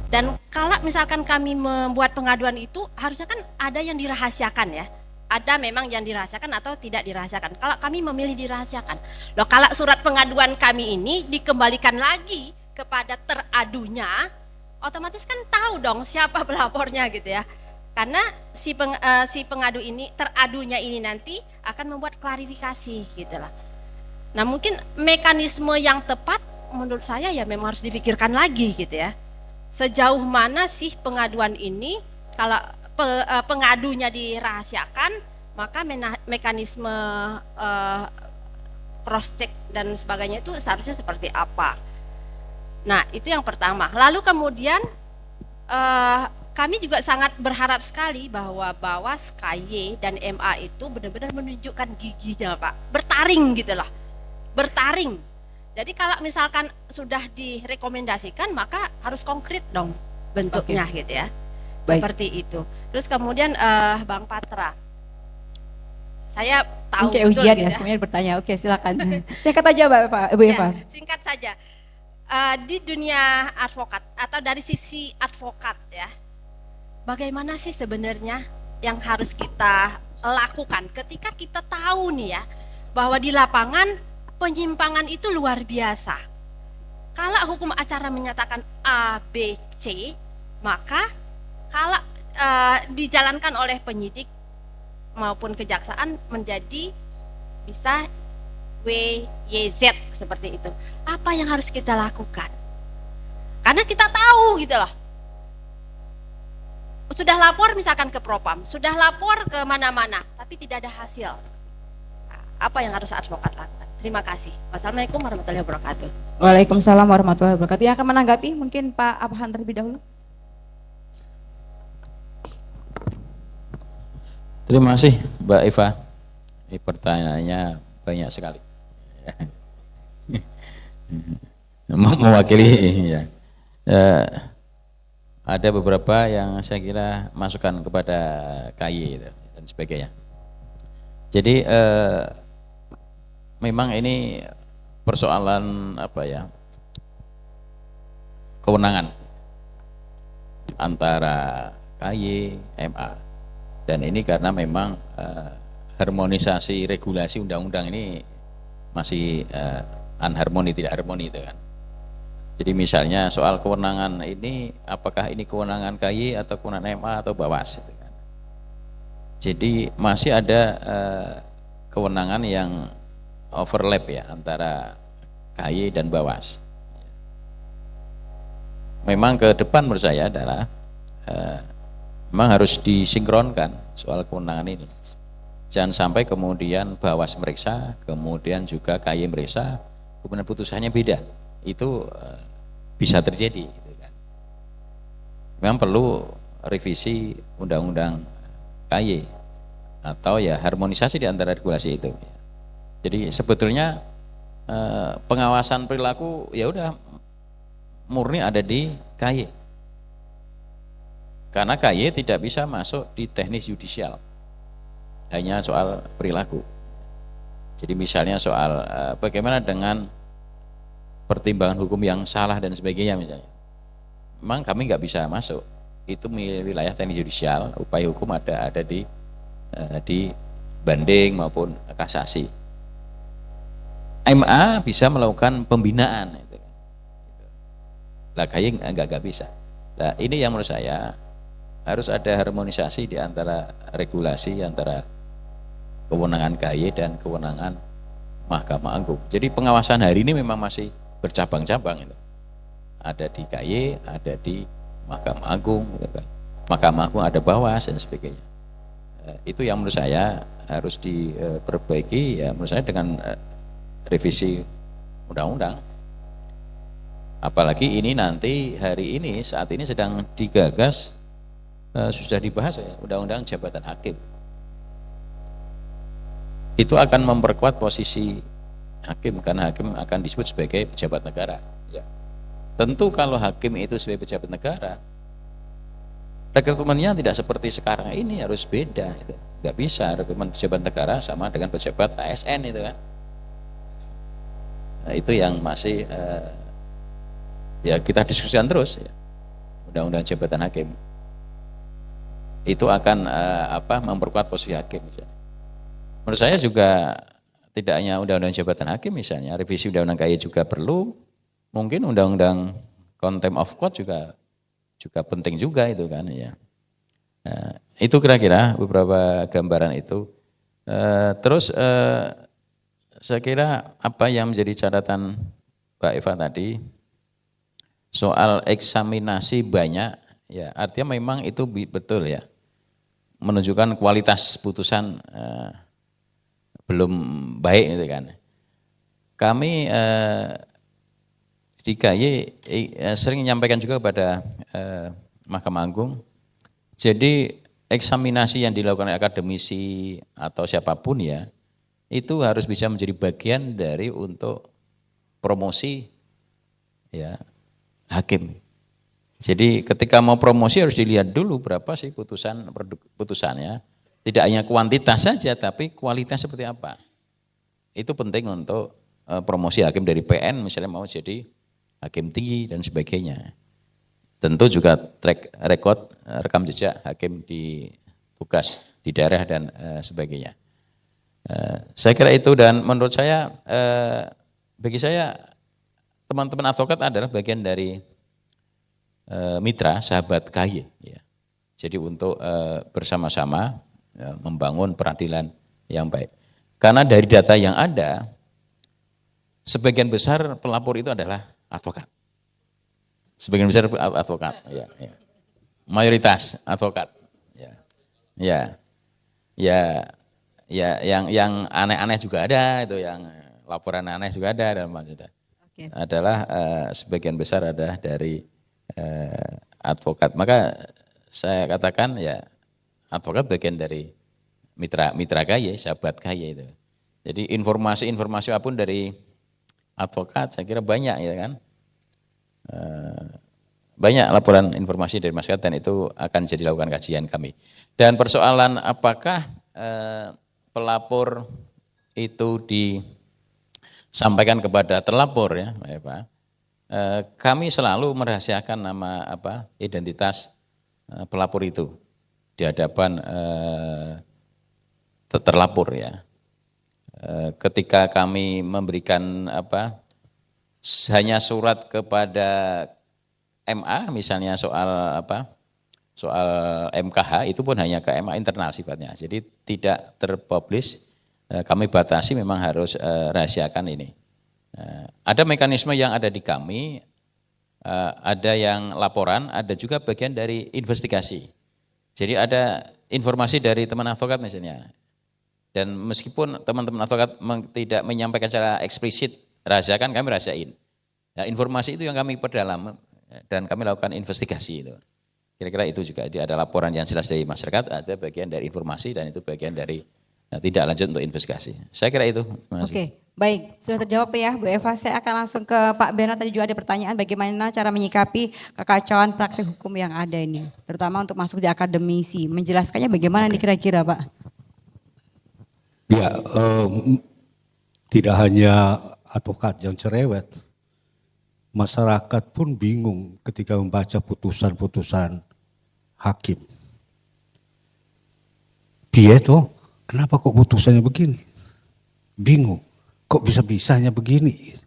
Dan kalau misalkan kami membuat pengaduan itu harusnya kan ada yang dirahasiakan ya, ada memang yang dirahasiakan atau tidak dirahasiakan. Kalau kami memilih dirahasiakan, loh kalau surat pengaduan kami ini dikembalikan lagi kepada teradunya, otomatis kan tahu dong siapa pelapornya gitu ya. Karena si pengadu ini, teradunya ini nanti akan membuat klarifikasi gitu lah. Nah, mungkin mekanisme yang tepat menurut saya ya memang harus dipikirkan lagi gitu ya. Sejauh mana sih pengaduan ini, kalau pengadunya dirahasiakan, maka mekanisme cross check dan sebagainya itu seharusnya seperti apa. Nah, itu yang pertama. Lalu kemudian kami juga sangat berharap sekali bahwa Bawas, KY, dan MA itu benar-benar menunjukkan giginya Pak, bertaring gitu loh, bertaring. Jadi kalau misalkan sudah direkomendasikan maka harus konkret dong bentuknya gitu ya. Baik. Seperti itu. Terus kemudian Bang Patra, saya tahu kayak betul ujian gitu ya, semuanya bertanya. Oke, silakan. Singkat aja Ibu Eva. Ya, singkat saja. Di dunia advokat atau dari sisi advokat ya, bagaimana sih sebenarnya yang harus kita lakukan ketika kita tahu nih ya bahwa di lapangan penyimpangan itu luar biasa. Kalau hukum acara menyatakan A, B, C, Maka kalau dijalankan oleh penyidik maupun kejaksaan menjadi bisa WYZ seperti itu. Apa yang harus kita lakukan? Karena kita tahu gitu loh. Sudah lapor misalkan ke Propam, sudah lapor ke mana-mana, tapi tidak ada hasil. Nah, apa yang harus advokat lakukan? Terima kasih. Wassalamualaikum warahmatullahi wabarakatuh. Waalaikumsalam warahmatullahi wabarakatuh. Yang akan menanggapi mungkin Pak Abhan terlebih dahulu. Terima kasih Mbak Eva. Ini pertanyaannya banyak sekali. Mewakili ya. Ada beberapa yang saya kira masukan kepada KY dan sebagainya. Jadi memang ini persoalan apa ya, kewenangan antara KY, MA, dan ini karena memang harmonisasi regulasi undang-undang ini masih anharmoni, tidak harmoni itu kan. Jadi misalnya soal kewenangan ini, apakah ini kewenangan KY atau kewenangan MA atau Bawas gitu kan. Jadi masih ada kewenangan yang overlap ya antara KY dan Bawas. Memang ke depan menurut saya adalah memang harus disinkronkan soal kewenangan ini. Jangan sampai kemudian Bawas meriksa, kemudian juga KY meriksa, kemudian putusannya beda. Itu bisa terjadi gitu kan. Memang perlu revisi undang-undang KY atau ya harmonisasi di antara regulasi itu. Jadi sebetulnya pengawasan perilaku ya udah murni ada di KY. Karena KY tidak bisa masuk di teknis yudisial. Hanya soal perilaku. Jadi misalnya soal bagaimana dengan pertimbangan hukum yang salah dan sebagainya misalnya. Memang kami nggak bisa masuk. Itu wilayah teknis yudisial, upaya hukum ada di banding maupun kasasi. MA bisa melakukan pembinaan. Lah KY nggak bisa. Nah ini yang menurut saya harus ada harmonisasi di antara regulasi antara kewenangan KY dan kewenangan Mahkamah Agung. Jadi pengawasan hari ini memang masih bercabang-cabang itu. Ada di KY, ada di Mahkamah Agung, gitu kan. Mahkamah Agung ada Bawas dan sebagainya. Itu yang menurut saya harus diperbaiki ya menurut saya dengan revisi undang-undang. Apalagi ini nanti hari ini saat ini sedang digagas sudah dibahas ya undang-undang jabatan hakim. Itu akan memperkuat posisi hakim karena hakim akan disebut sebagai pejabat negara. Ya. Tentu kalau hakim itu sebagai pejabat negara, rekrutmennya tidak seperti sekarang ini, harus beda. Gitu. Nggak bisa rekrutmen pejabat negara sama dengan pejabat ASN itu kan. Nah, itu yang masih ya kita diskusikan terus. Ya. Undang-undang jabatan hakim itu akan memperkuat posisi hakim misalnya. Menurut saya juga tidak hanya undang-undang jabatan hakim misalnya, revisi undang-undang KY juga perlu, mungkin undang-undang contempt of court juga penting juga itu kan ya. Nah, itu kira-kira beberapa gambaran itu. Terus saya kira apa yang menjadi catatan Mbak Eva tadi soal eksaminasi banyak, ya artinya memang itu betul ya menunjukkan kualitas putusan belum baik gitu kan. Kami di KY sering menyampaikan juga kepada Mahkamah Agung. Jadi eksaminasi yang dilakukan oleh akademisi atau siapapun ya, itu harus bisa menjadi bagian dari untuk promosi ya hakim. Jadi ketika mau promosi harus dilihat dulu berapa sih putusannya. Tidak hanya kuantitas saja, tapi kualitas seperti apa. Itu penting untuk promosi hakim dari PN, misalnya mau jadi hakim tinggi dan sebagainya. Tentu juga track record, rekam jejak hakim di tugas di daerah dan sebagainya. Saya kira itu, dan menurut saya, bagi saya teman-teman advokat adalah bagian dari mitra sahabat KY. Ya. Jadi untuk bersama-sama membangun peradilan yang baik. Karena dari data yang ada, sebagian besar pelapor itu adalah advokat. Sebagian besar advokat, ya, ya. Mayoritas advokat, ya, ya, ya, ya, yang aneh-aneh juga ada, itu yang laporan aneh juga ada, dan maksudnya adalah sebagian besar adalah dari advokat. Maka saya katakan ya advokat bagian dari mitra KY, sahabat KY itu. Jadi informasi apapun dari advokat saya kira banyak ya kan. Banyak laporan informasi dari masyarakat dan itu akan jadi lakukan kajian kami. Dan persoalan apakah pelapor itu disampaikan kepada terlapor ya Pak. Kami selalu merahasiakan nama identitas pelapor itu di hadapan terlapor ya. Ketika kami memberikan hanya surat kepada MA misalnya soal soal MKH itu pun hanya ke MA internal sifatnya. Jadi tidak terpublish, kami batasi memang harus rahasiakan ini. Ada mekanisme yang ada di kami, ada yang laporan, ada juga bagian dari investigasi. Jadi ada informasi dari teman advokat misalnya. Dan meskipun teman-teman advokat tidak menyampaikan secara eksplisit, rahasiakan, kami rahasiain. Nah, informasi itu yang kami perdalam dan kami lakukan investigasi itu. Kira-kira itu juga ada laporan yang jelas dari masyarakat, ada bagian dari informasi dan itu bagian dari tidak lanjut untuk investigasi. Saya kira itu. Oke, baik. Sudah terjawab ya Bu Eva. Saya akan langsung ke Pak Bernard. Tadi juga ada pertanyaan bagaimana cara menyikapi kekacauan praktik hukum yang ada ini. Terutama untuk masuk di akademisi. Menjelaskannya bagaimana nih kira-kira Pak? Ya, tidak hanya advokat yang cerewet. Masyarakat pun bingung ketika membaca putusan-putusan hakim. Piye toh, kenapa kok putusannya begini? Bingung, kok bisa-bisanya begini?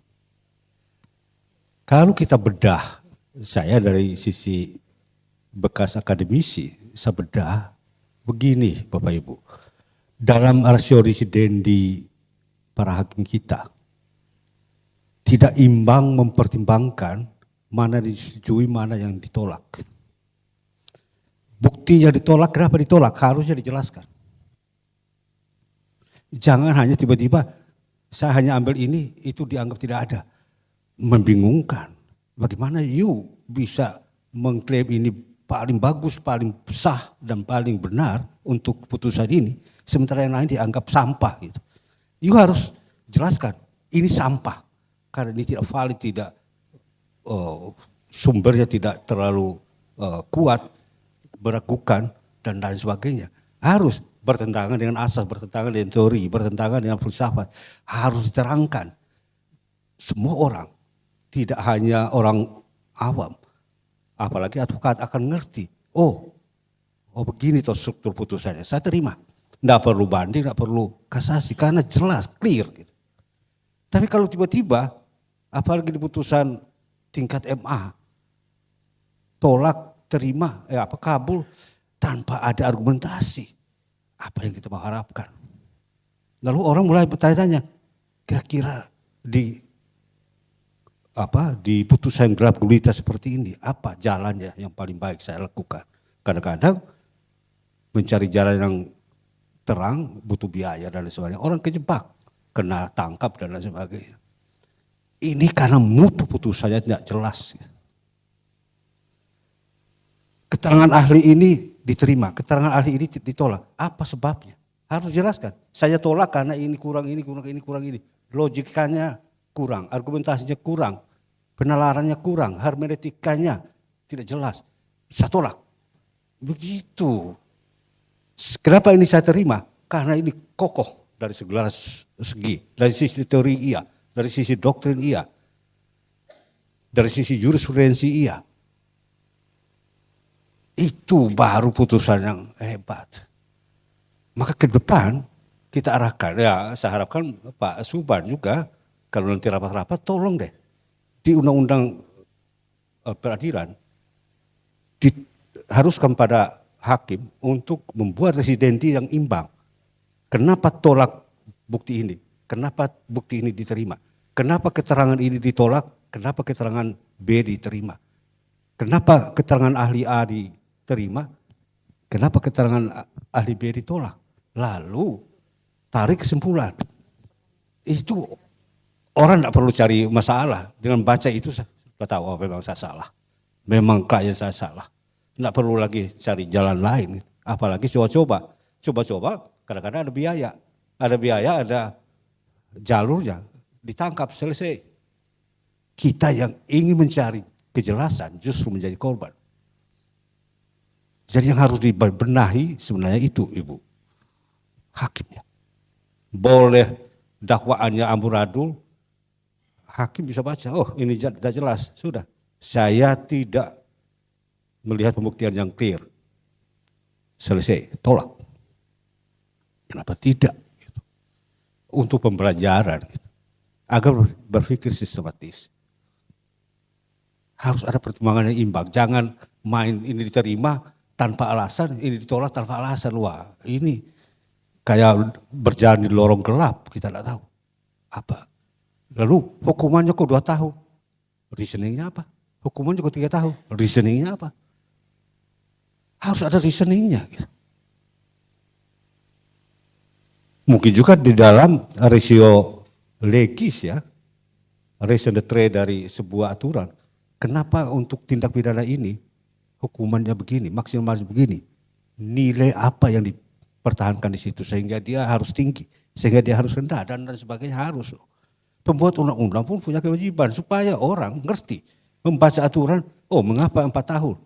Kalau kita bedah, saya dari sisi bekas akademisi, saya bedah begini Bapak Ibu. Dalam rasio residendi para hakim kita, tidak imbang mempertimbangkan mana disetujui, mana yang ditolak. Bukti yang ditolak, kenapa ditolak? Harusnya dijelaskan. Jangan hanya tiba-tiba saya hanya ambil ini, itu dianggap tidak ada. Membingungkan. Bagaimana you bisa mengklaim ini paling bagus, paling sah, dan paling benar untuk putusan ini, sementara yang lain dianggap sampah. Gitu. You harus jelaskan, ini sampah. Karena ini tidak valid, tidak sumbernya tidak terlalu kuat, meragukan, dan lain sebagainya. Harus bertentangan dengan asas, bertentangan dengan teori, bertentangan dengan filsafat. Harus diterangkan. Semua orang, tidak hanya orang awam, apalagi advokat akan ngerti. Oh begini toh struktur putusannya, saya terima. Tidak perlu banding, tidak perlu kasasi, karena jelas, clear. Gitu. Tapi kalau tiba-tiba, apalagi di putusan tingkat MA, tolak, terima, kabul, tanpa ada argumentasi. Apa yang kita mengharapkan? Lalu orang mulai bertanya-tanya, kira-kira di putusan gelap gulita seperti ini, apa jalannya yang paling baik saya lakukan? Kadang-kadang mencari jalan yang terang butuh biaya dan lain sebagainya. Orang kejebak, kena tangkap dan lain sebagainya. Ini karena mutu putusannya tidak jelas. Keterangan ahli ini diterima, keterangan ahli ini ditolak. Apa sebabnya? Harus jelaskan. Saya tolak karena ini kurang ini, kurang ini, kurang ini. Logikanya kurang, argumentasinya kurang, penalarannya kurang, hermeneutikanya tidak jelas. Saya tolak. Begitu. Kenapa ini saya terima? Karena ini kokoh dari segala segi. Dari sisi teori iya, dari sisi doktrin iya, dari sisi jurisprudensi iya. Itu baru putusan yang hebat. Maka ke depan kita arahkan, ya saya harapkan Pak Suban juga kalau nanti rapat-rapat tolong deh di undang-undang peradilan diharuskan pada hakim untuk membuat residendi yang imbang. Kenapa tolak bukti ini? Kenapa bukti ini diterima? Kenapa keterangan ini ditolak? Kenapa keterangan B diterima? Kenapa keterangan ahli A diterima? Kenapa keterangan ahli B ditolak? Lalu tarik kesimpulan. Itu orang tidak perlu cari masalah. Dengan baca itu sudah tahu, oh, memang saya salah. Memang klien saya salah. Tidak perlu lagi cari jalan lain. Apalagi coba-coba. Coba-coba kadang-kadang ada biaya. Ada biaya, ada jalurnya. Ditangkap, selesai. Kita yang ingin mencari kejelasan justru menjadi korban. Jadi yang harus dibenahi sebenarnya itu, Ibu. Hakimnya. Boleh dakwaannya amburadul, hakim bisa baca, oh ini tidak jelas, sudah. Saya tidak melihat pembuktian yang clear. Selesai, tolak. Kenapa tidak? Untuk pembelajaran, agar berpikir sistematis. Harus ada pertimbangan yang imbang, jangan main ini diterima tanpa alasan, ini ditolak tanpa alasan. Wah ini kayak berjalan di lorong gelap, kita tidak tahu. Apa? Lalu hukumannya kok 2 tahun? Reasoningnya apa? Hukumannya kok 3 tahun? Reasoningnya apa? Harus ada reasoningnya. Gitu. Mungkin juga di dalam ratio legis ya, raison d'être dari sebuah aturan. Kenapa untuk tindak pidana ini hukumannya begini, maksimalnya begini? Nilai apa yang dipertahankan di situ sehingga dia harus tinggi, sehingga dia harus rendah dan sebagainya harus. Pembuat undang-undang pun punya kewajiban supaya orang ngerti membaca aturan. Oh, mengapa 4 tahun?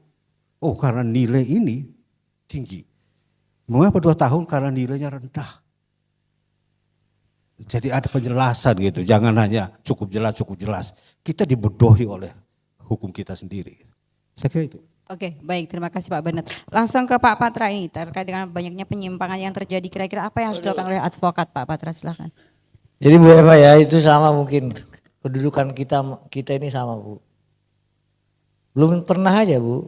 Oh, karena nilai ini tinggi. Mengapa 2 tahun? Karena nilainya rendah. Jadi ada penjelasan gitu, jangan hanya cukup jelas. Kita dibodohi oleh hukum kita sendiri. Saya kira itu. Oke, baik, terima kasih Pak Bernard. Langsung ke Pak Patra ini, terkait dengan banyaknya penyimpangan yang terjadi, kira-kira apa yang harus dilakukan oleh advokat, Pak Patra, silakan. Jadi Bu Eva ya, itu sama mungkin kedudukan kita ini sama Bu. Belum pernah aja Bu.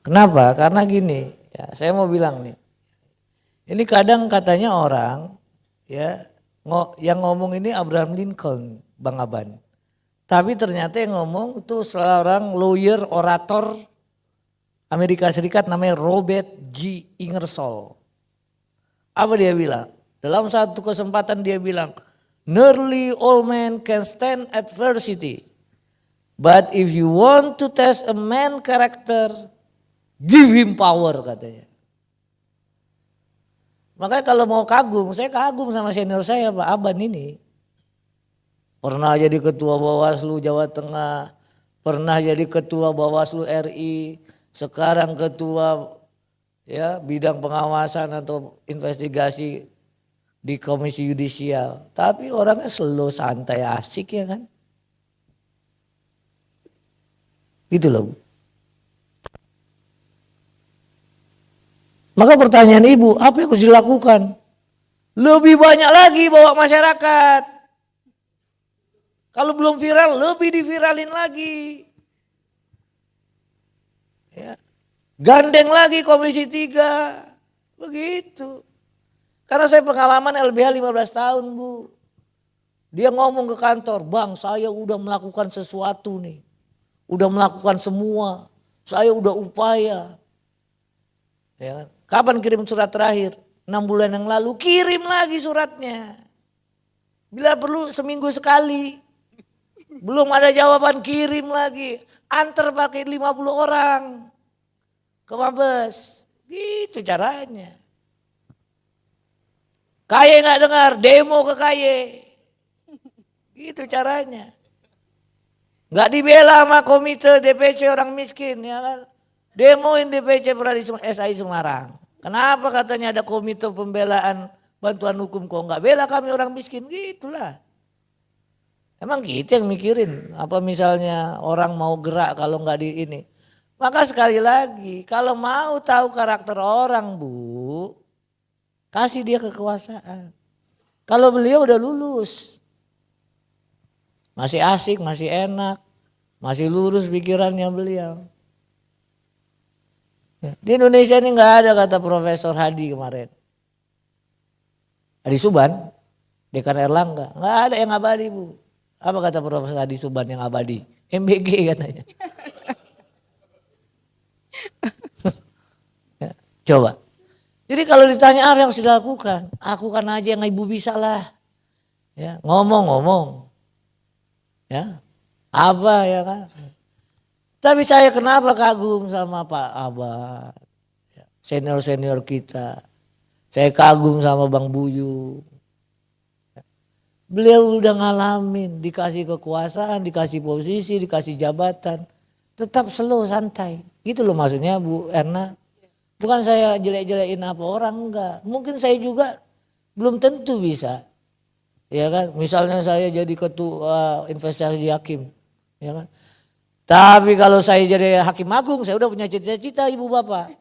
Kenapa? Karena gini, ya saya mau bilang nih. Ini kadang katanya orang ya yang ngomong ini Abraham Lincoln, Bang Aban. Tapi ternyata yang ngomong itu seorang lawyer orator Amerika Serikat namanya Robert G. Ingersoll. Apa dia bilang? Dalam satu kesempatan dia bilang, "Nearly all men can stand adversity. But if you want to test a man character, give him power," katanya. Makanya kalau mau kagum, saya kagum sama senior saya Pak Aban ini. Pernah jadi ketua Bawaslu Jawa Tengah, pernah jadi ketua Bawaslu RI, sekarang ketua ya bidang pengawasan atau investigasi di Komisi Yudisial. Tapi orangnya slow, santai, asik ya kan. Gitu loh. Maka pertanyaan Ibu, apa yang harus dilakukan? Lebih banyak lagi bawa masyarakat. Kalau belum viral, lebih diviralin lagi. Ya. Gandeng lagi Komisi 3. Begitu. Karena saya pengalaman LBH 15 tahun Bu. Dia ngomong ke kantor, "Bang, saya udah melakukan sesuatu nih. Udah melakukan semua. Saya udah upaya." Ya kan? Kapan kirim surat terakhir? 6 bulan yang lalu, kirim lagi suratnya. Bila perlu seminggu sekali. Belum ada jawaban, kirim lagi. Antar pakai 50 orang ke Mabes. Gitu caranya. Kaye gak dengar, demo ke Kaye. Gitu caranya. Gak dibela sama komite DPC orang miskin ya kan. Demoin DPC Pradi SI Semarang. Kenapa katanya ada komite pembelaan bantuan hukum, kok nggak bela kami orang miskin? Gitulah. Emang kita yang mikirin apa misalnya orang mau gerak kalau nggak di ini. Maka sekali lagi kalau mau tahu karakter orang Bu, kasih dia kekuasaan. Kalau beliau udah lulus, masih asik, masih enak, Masih lurus pikirannya beliau. Ya, di Indonesia ini nggak ada kata Profesor Hadi kemarin. Hadi Suban, Dekan Erlangga, nggak ada yang abadi Bu. Apa kata Profesor Hadi Suban yang abadi? MBG katanya. Ya, coba. Jadi kalau ditanya apa yang harus dilakukan, lakukan aja yang ibu bisa lah. Ya, ngomong-ngomong. Ya, apa ya kan? Tapi saya kenapa kagum sama Pak Abad, senior-senior kita. Saya kagum sama Bang Buyu. Beliau udah ngalamin, dikasih kekuasaan, dikasih posisi, dikasih jabatan. Tetap slow, santai. Gitu loh maksudnya Bu Erna. Bukan saya jelek-jelekin apa orang, enggak. Mungkin saya juga belum tentu bisa. Ya kan, misalnya saya jadi ketua investasi hakim. Ya kan. Tapi kalau saya jadi hakim agung, saya udah punya cita-cita ibu bapak.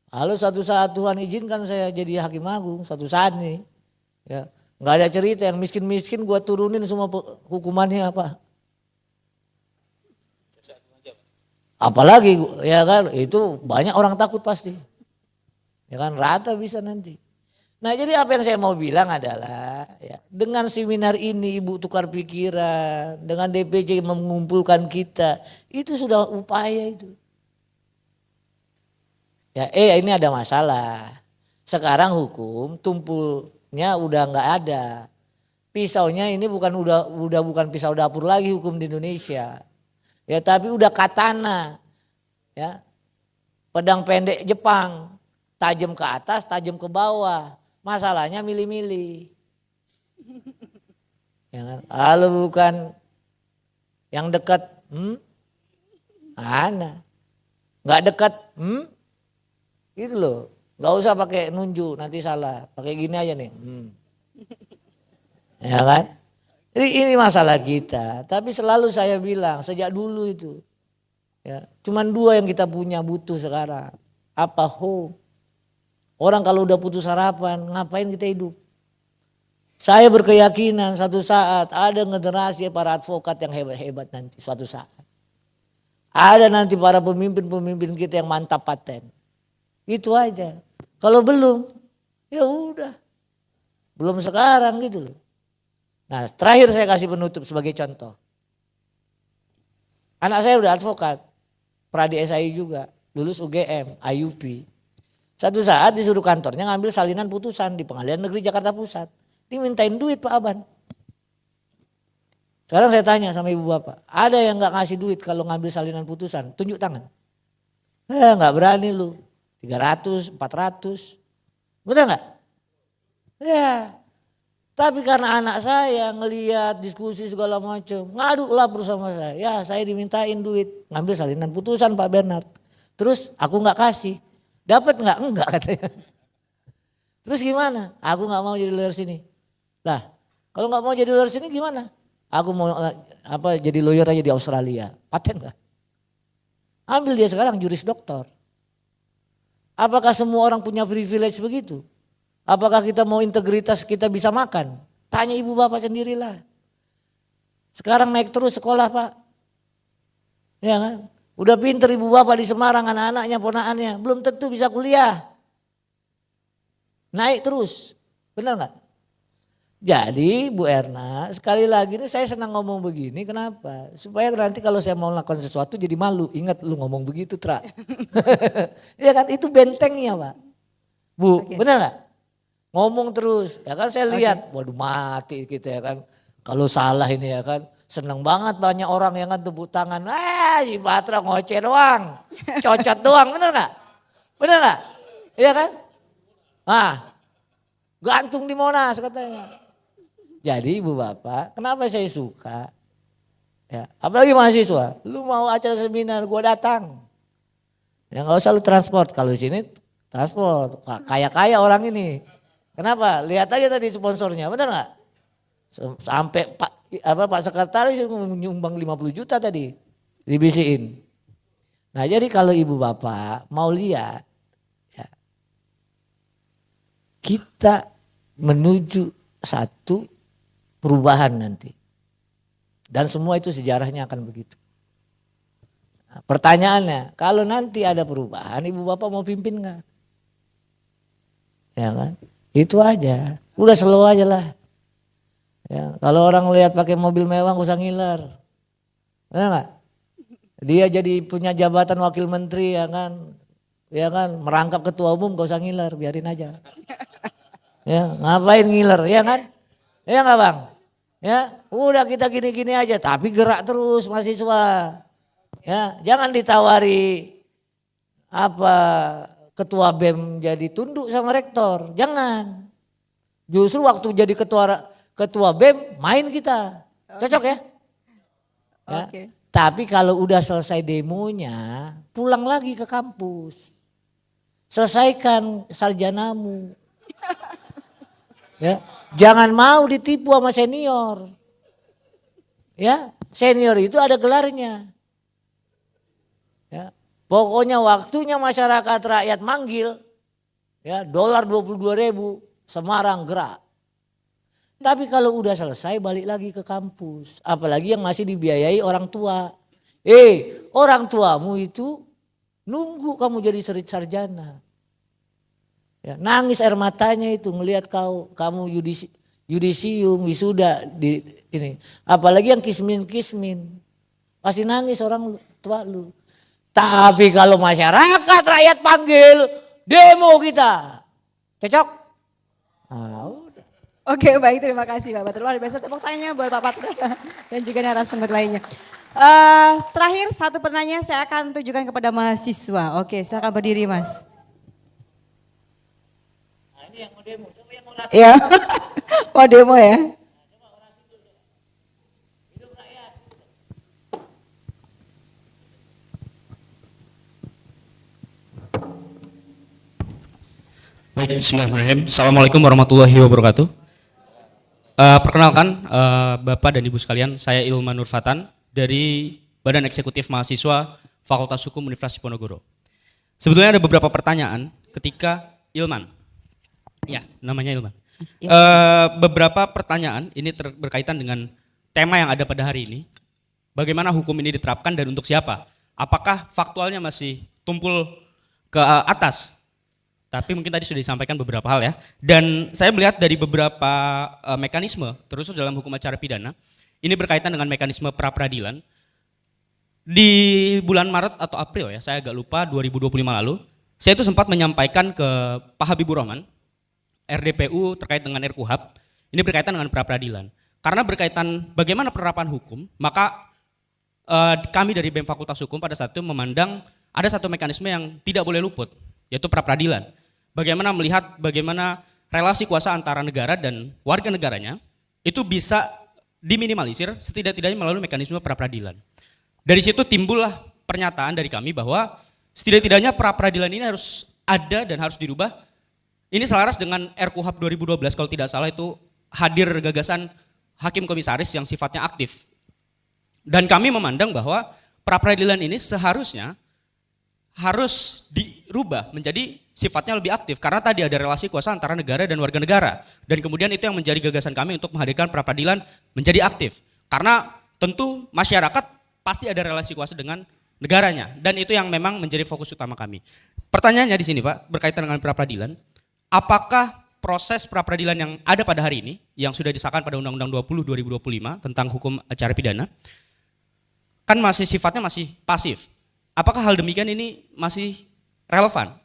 Kalau suatu saat Tuhan izinkan saya jadi hakim agung, suatu saat nih, ya nggak ada cerita yang miskin-miskin gua turunin semua hukumannya apa. Apalagi ya kan, itu banyak orang takut pasti. Ya kan, rata bisa nanti. Nah jadi apa yang saya mau bilang adalah ya, dengan seminar ini ibu tukar pikiran, dengan DPC mengumpulkan kita, itu sudah upaya itu. Ya ini ada masalah. Sekarang hukum tumpulnya udah nggak ada. Pisaunya ini udah bukan pisau dapur lagi hukum di Indonesia. Ya tapi udah katana. Ya. Pedang pendek Jepang, tajam ke atas, tajam ke bawah. Masalahnya milih-milih. Ya kan? Kalau bukan yang dekat, mana? Nggak dekat, gitu loh. Nggak usah pakai nunjuk, nanti salah. Pakai gini aja nih. Ya kan? Jadi ini masalah kita. Tapi selalu saya bilang sejak dulu itu, ya, cuman dua yang kita punya butuh sekarang. Apa hope? Orang kalau udah putus harapan, ngapain kita hidup? Saya berkeyakinan satu saat ada generasi para advokat yang hebat-hebat nanti suatu saat. Ada nanti para pemimpin-pemimpin kita yang mantap paten. Itu aja. Kalau belum, ya udah. Belum sekarang gitu loh. Nah terakhir saya kasih penutup sebagai contoh. Anak saya udah advokat. Pradi SI juga. Lulus UGM, IUP. Satu saat disuruh kantornya ngambil salinan putusan di Pengadilan Negeri Jakarta Pusat. Dimintain duit Pak Aban. Sekarang saya tanya sama ibu bapak. Ada yang gak ngasih duit kalau ngambil salinan putusan? Tunjuk tangan. Gak berani lu. 300, 400. Betul gak? Ya. Tapi karena anak saya ngelihat diskusi segala macam. Ngadu lapor sama saya. Ya saya dimintain duit. Ngambil salinan putusan Pak Bernard. Terus aku gak kasih. Dapat nggak? Enggak katanya. Terus gimana? Aku nggak mau jadi lawyer sini. Lah, kalau nggak mau jadi lawyer sini gimana? Aku mau jadi lawyer aja di Australia. Paten nggak? Ambil dia sekarang juris doktor. Apakah semua orang punya privilege begitu? Apakah kita mau integritas kita bisa makan? Tanya ibu bapak sendirilah. Sekarang naik terus sekolah Pak. Ya kan? Udah pinter ibu bapak di Semarang anak-anaknya, ponakannya. Belum tentu bisa kuliah. Naik terus. Benar gak? Jadi Bu Erna sekali lagi ini saya senang ngomong begini. Kenapa? Supaya nanti kalau saya mau melakukan sesuatu jadi malu. Ingat lu ngomong begitu Tra. Ya kan itu bentengnya Pak. Bu benar gak? Ngomong terus. Ya kan saya lihat. Waduh mati gitu ya kan. Kalau salah ini ya kan. Seneng banget banyak orang yang kan tepuk tangan. Si Batra ngoceh doang. Cocot doang. Bener gak? Bener gak? Iya kan? Gantung di Monas katanya. Jadi ibu bapak kenapa saya suka? Ya, apalagi mahasiswa. Lu mau acara seminar gue datang. Ya gak usah lu transport. Kalau di sini transport. Kaya-kaya orang ini. Kenapa? Lihat aja tadi sponsornya. Bener gak? Sampai Pak Sekretaris menyumbang 50 juta tadi dibisiin. Nah jadi kalau ibu bapak mau lihat ya, kita menuju satu perubahan nanti. Dan semua itu sejarahnya akan begitu. Nah, pertanyaannya, kalau nanti ada perubahan, ibu bapak mau pimpin nggak? Ya kan? Itu aja. Udah slow aja lah. Ya, kalau orang lihat pakai mobil mewah gak usah ngiler. Benar nggak? Dia jadi punya jabatan wakil menteri ya kan? Ya kan? Merangkap ketua umum gak usah ngiler, biarin aja. Ya, ngapain ngiler, ya kan? Ya nggak bang? Ya, udah kita gini-gini aja, tapi gerak terus mahasiswa. Ya, jangan ditawari apa ketua BEM jadi tunduk sama rektor, jangan. Justru waktu jadi ketua BEM main kita, cocok ya? Ya. Oke. Tapi kalau udah selesai demonya, pulang lagi ke kampus, selesaikan sarjanamu. Ya, jangan mau ditipu sama senior. Ya, senior itu ada gelarnya. Ya, pokoknya waktunya masyarakat rakyat manggil, ya dolar 22.000, Semarang gerak. Tapi kalau udah selesai balik lagi ke kampus, apalagi yang masih dibiayai orang tua. Orang tuamu itu nunggu kamu jadi sarjana. Ya, nangis air matanya itu ngelihat kamu yudisium wisuda di ini. Apalagi yang kismin, pasti nangis orang tua lu. Tapi kalau masyarakat rakyat panggil demo kita, cocok? Ah, udah. Oke, baik, terima kasih Pak Patra. Luar biasa, tepuk tangannya buat Pak Patra dan juga narasumber lainnya. Terakhir satu pertanyaan saya akan tujukan kepada mahasiswa. Oke, silakan berdiri Mas. Nah, ini yang mau demo, Ya, mau demo ya. Baik, bismillahirrahmanirrahim. Assalamualaikum warahmatullahi wabarakatuh. Perkenalkan Bapak dan Ibu sekalian, saya Ilman Nurfatan dari Badan Eksekutif Mahasiswa Fakultas Hukum Universitas Diponegoro. Sebetulnya ada beberapa pertanyaan ketika Ilman, ya namanya Ilman. Beberapa pertanyaan ini berkaitan dengan tema yang ada pada hari ini. Bagaimana hukum ini diterapkan dan untuk siapa? Apakah faktualnya masih tumpul ke atas? Tapi mungkin tadi sudah disampaikan beberapa hal ya. Dan saya melihat dari beberapa mekanisme, terus dalam hukum acara pidana, ini berkaitan dengan mekanisme pra-peradilan. Di bulan Maret atau April ya, saya agak lupa 2025 lalu, saya itu sempat menyampaikan ke Pak Habibur Rahman, RDPU terkait dengan RKUHP, ini berkaitan dengan pra-peradilan. Karena berkaitan bagaimana penerapan hukum, maka kami dari BEM Fakultas Hukum pada saat itu memandang ada satu mekanisme yang tidak boleh luput, yaitu pra-peradilan. Bagaimana relasi kuasa antara negara dan warga negaranya itu bisa diminimalisir setidak-tidaknya melalui mekanisme pra-peradilan. Dari situ timbullah pernyataan dari kami bahwa setidak-tidaknya pra-peradilan ini harus ada dan harus dirubah. Ini selaras dengan RKUHP 2012 kalau tidak salah, itu hadir gagasan hakim komisaris yang sifatnya aktif. Dan kami memandang bahwa pra-peradilan ini seharusnya harus dirubah menjadi sifatnya lebih aktif karena tadi ada relasi kuasa antara negara dan warga negara, dan kemudian itu yang menjadi gagasan kami untuk menghadirkan pra-peradilan menjadi aktif karena tentu masyarakat pasti ada relasi kuasa dengan negaranya, dan itu yang memang menjadi fokus utama kami. Pertanyaannya di sini Pak, berkaitan dengan pra-peradilan, apakah proses pra-peradilan yang ada pada hari ini yang sudah disahkan pada Undang-Undang 20/2025 tentang hukum acara pidana kan masih sifatnya masih pasif? Apakah hal demikian ini masih relevan?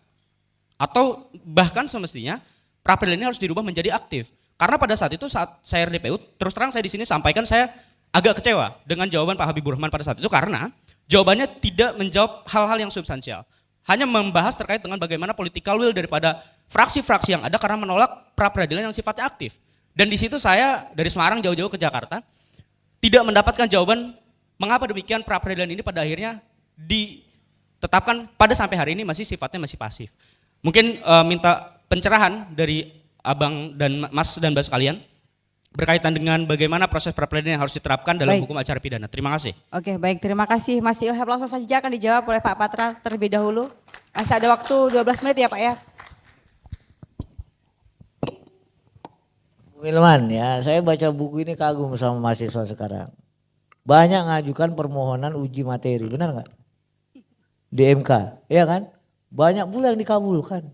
Atau bahkan semestinya pra-peradilan ini harus dirubah menjadi aktif? Karena pada saat itu saat saya RDPU, terus terang saya di sini sampaikan saya agak kecewa dengan jawaban Pak Habibur Rahman pada saat itu karena jawabannya tidak menjawab hal-hal yang substansial. Hanya membahas terkait dengan bagaimana political will daripada fraksi-fraksi yang ada karena menolak pra-peradilan yang sifatnya aktif. Dan di situ saya dari Semarang jauh-jauh ke Jakarta tidak mendapatkan jawaban mengapa demikian pra-peradilan ini pada akhirnya ditetapkan pada sampai hari ini masih sifatnya masih pasif. Mungkin minta pencerahan dari Abang dan Mas dan Mbak sekalian berkaitan dengan bagaimana proses pra-peradilan yang harus diterapkan dalam hukum acara pidana. Terima kasih. Oke, baik, terima kasih Mas Ilham. Langsung saja akan dijawab oleh Pak Patra terlebih dahulu. Masih ada waktu 12 menit ya Pak ya. Bu Ilman ya, saya baca buku ini kagum sama mahasiswa sekarang. Banyak ngajukan permohonan uji materi, benar nggak? di MK, ya kan? Banyak pula yang dikabulkan.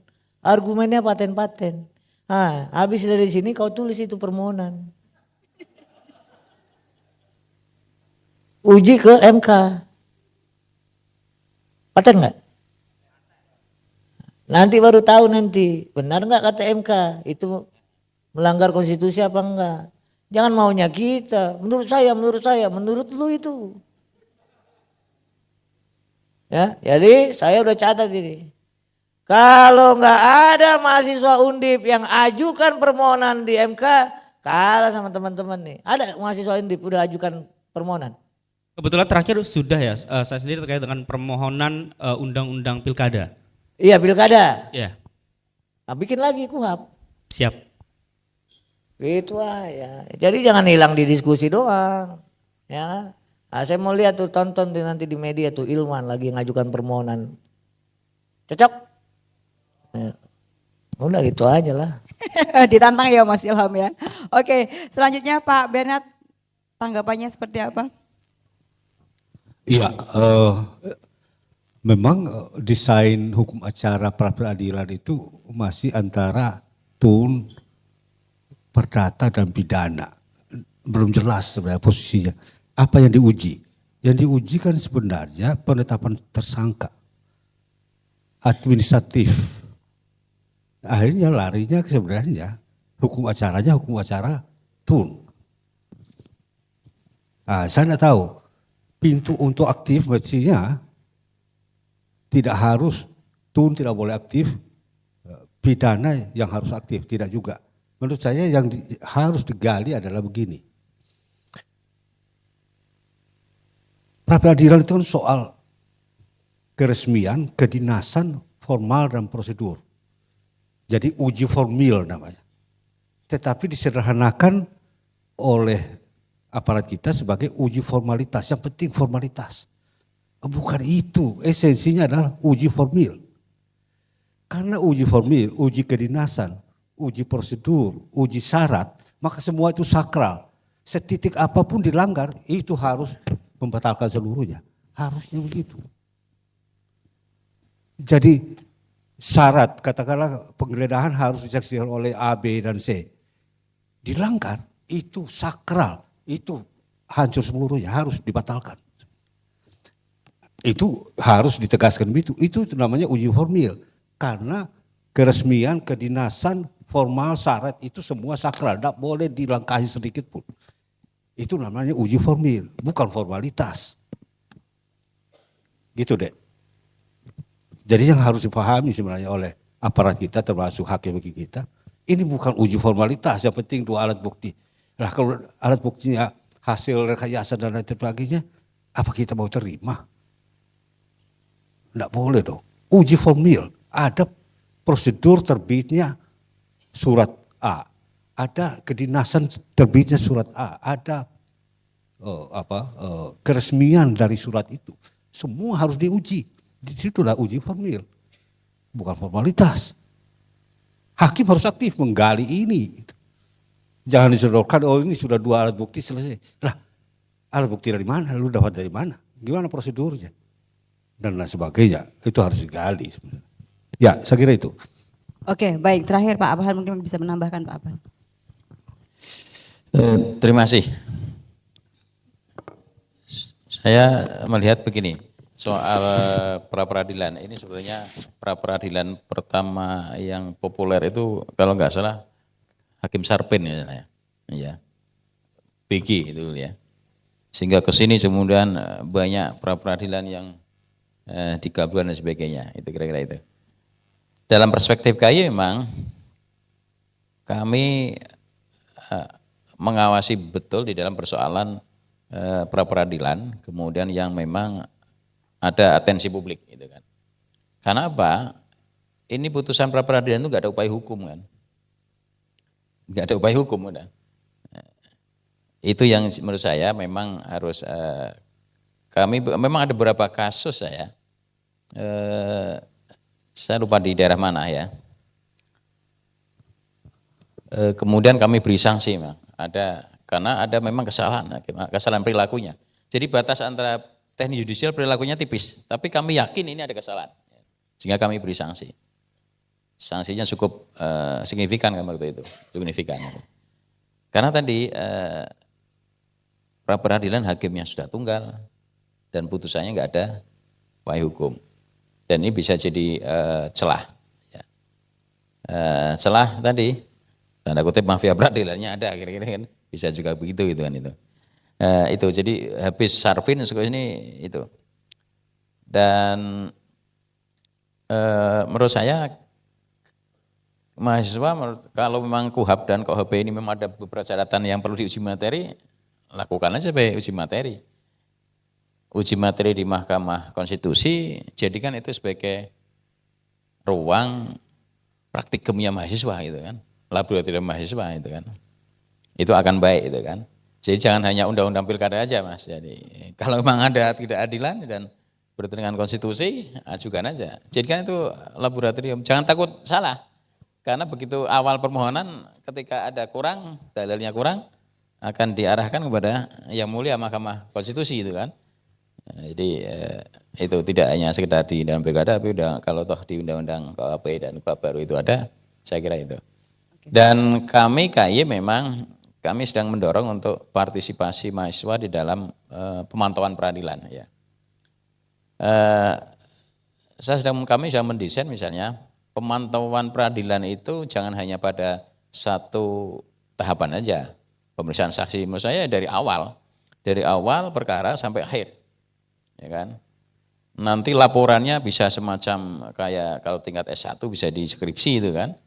Argumennya paten-paten. Nah, habis dari sini kau tulis itu permohonan. Uji ke MK. Paten nggak? Nanti baru tahu nanti benar nggak kata MK itu melanggar konstitusi apa enggak. Jangan maunya kita. Menurut saya, menurut lu itu. Ya, jadi saya udah catat ini. Kalau nggak ada mahasiswa Undip yang ajukan permohonan di MK, kalah sama teman-teman nih. Ada mahasiswa Undip udah ajukan permohonan? Kebetulan terakhir sudah ya, saya sendiri terkait dengan permohonan undang-undang pilkada. Iya, pilkada. Ya, Nah, bikin lagi KUHP. siap. Gitu aja. Jadi jangan hilang di diskusi doang. Ya kan? Nah, saya mau lihat tuh, tonton tuh nanti di media tuh Ilman lagi ngajukan permohonan. Cocok? Ya. Udah gitu aja lah. Ditantang ya Mas Ilham ya. Oke, selanjutnya Pak Bernard, tanggapannya seperti apa? Iya, memang desain hukum acara pra peradilan itu masih antara tun, perdata dan pidana. Belum jelas sebenarnya posisinya. Apa yang diuji? Yang diuji kan sebenarnya penetapan tersangka administratif. Akhirnya larinya sebenarnya hukum acara tun. Nah, saya tidak tahu pintu untuk aktif mestinya tidak harus tun tidak boleh aktif, pidana yang harus aktif tidak juga. Menurut saya yang harus digali adalah begini. Pra peradilan itu kan soal keresmian, kedinasan, formal dan prosedur. Jadi uji formil namanya. Tetapi disederhanakan oleh aparat kita sebagai uji formalitas. Yang penting formalitas. Bukan itu, esensinya adalah uji formil. Karena uji formil, uji kedinasan, uji prosedur, uji syarat, maka semua itu sakral. Setitik apapun dilanggar, itu harus membatalkan seluruhnya. Harusnya begitu. Jadi syarat, katakanlah penggeledahan harus disaksikan oleh A, B, dan C. Dilanggar, itu sakral, itu hancur seluruhnya, harus dibatalkan. Itu harus ditegaskan begitu. Itu namanya uji formil. Karena keresmian, kedinasan, formal, syarat itu semua sakral. Tidak boleh dilangkahi sedikit pun. Itu namanya uji formil, bukan formalitas. Gitu deh. Jadi yang harus dipahami sebenarnya oleh aparat kita termasuk hakim bagi kita. Ini bukan uji formalitas, yang penting dua alat bukti. Nah kalau alat buktinya hasil rekayasa dan lain sebagainya, apa kita mau terima? Tidak boleh dong. Uji formil, ada prosedur terbitnya surat A, ada kedinasan terbitnya surat A, ada keresmian dari surat itu. Semua harus diuji. Di situlah uji formil, bukan formalitas. Hakim harus aktif menggali ini. Jangan disodorkan, oh ini sudah dua alat bukti selesai. Lah, alat bukti dari mana? Lu dapat dari mana? Gimana prosedurnya? Dan lain sebagainya, itu harus digali. Ya, saya kira itu. Oke, baik. Terakhir Pak Abhan mungkin bisa menambahkan Pak Abhan. Terima kasih. Saya melihat begini, soal pra peradilan ini sebetulnya pra peradilan pertama yang populer itu kalau nggak salah Hakim Sarpen ya, PG itu ya. Sehingga ke sini kemudian banyak pra peradilan yang digabungkan dan sebagainya, itu kira-kira itu. Dalam perspektif KAI memang kami mengawasi betul di dalam persoalan pra peradilan, kemudian yang memang ada atensi publik, gitu kan. Karena apa? Ini putusan pra peradilan itu nggak ada upaya hukum kan, nggak ada upaya hukum udah. Itu yang menurut saya memang harus kami memang ada beberapa kasus saya lupa di daerah mana ya. Kemudian kami beri sanksi, ada karena ada memang kesalahan perilakunya. Jadi batas antara teknik yudisial perilakunya tipis, tapi kami yakin ini ada kesalahan, sehingga kami beri sanksi. Sanksinya cukup signifikan kan waktu itu, signifikan. Karena tadi pra peradilan hakimnya sudah tunggal dan putusannya nggak ada payung hukum, dan ini bisa jadi celah. Ya. Celah tadi tanda kutip mafia peradilannya ada, kira-kira kan bisa juga begitu gitu kan itu. Itu jadi habis Sarfin ini itu. Dan menurut saya mahasiswa kalau memang KUHAP dan KUHP ini memang ada beberapa catatan yang perlu diuji materi, lakukan aja sebagai uji materi. Uji materi di Mahkamah Konstitusi, jadikan itu sebagai ruang praktik kimia mahasiswa itu kan, laboratorium mahasiswa itu kan. Itu akan baik itu kan. Jadi jangan hanya undang-undang pilkada aja Mas. Jadi kalau memang ada ketidakadilan dan bertentangan konstitusi, ajukan aja. Jadikan itu laboratorium. Jangan takut salah. Karena begitu awal permohonan ketika ada kurang, dalilnya kurang, akan diarahkan kepada yang mulia Mahkamah Konstitusi itu kan. Jadi itu tidak hanya sekedar di dalam pilkada, tapi kalau toh di undang-undang KUHP dan KUHP baru itu ada, saya kira itu. Dan kami KAY memang kami sedang mendorong untuk partisipasi mahasiswa di dalam pemantauan peradilan. Ya. Kami sedang mendesain misalnya pemantauan peradilan itu jangan hanya pada satu tahapan aja. Pemeriksaan saksi menurut saya dari awal perkara sampai akhir, ya kan. Nanti laporannya bisa semacam kayak kalau tingkat S1 bisa di skripsi itu kan.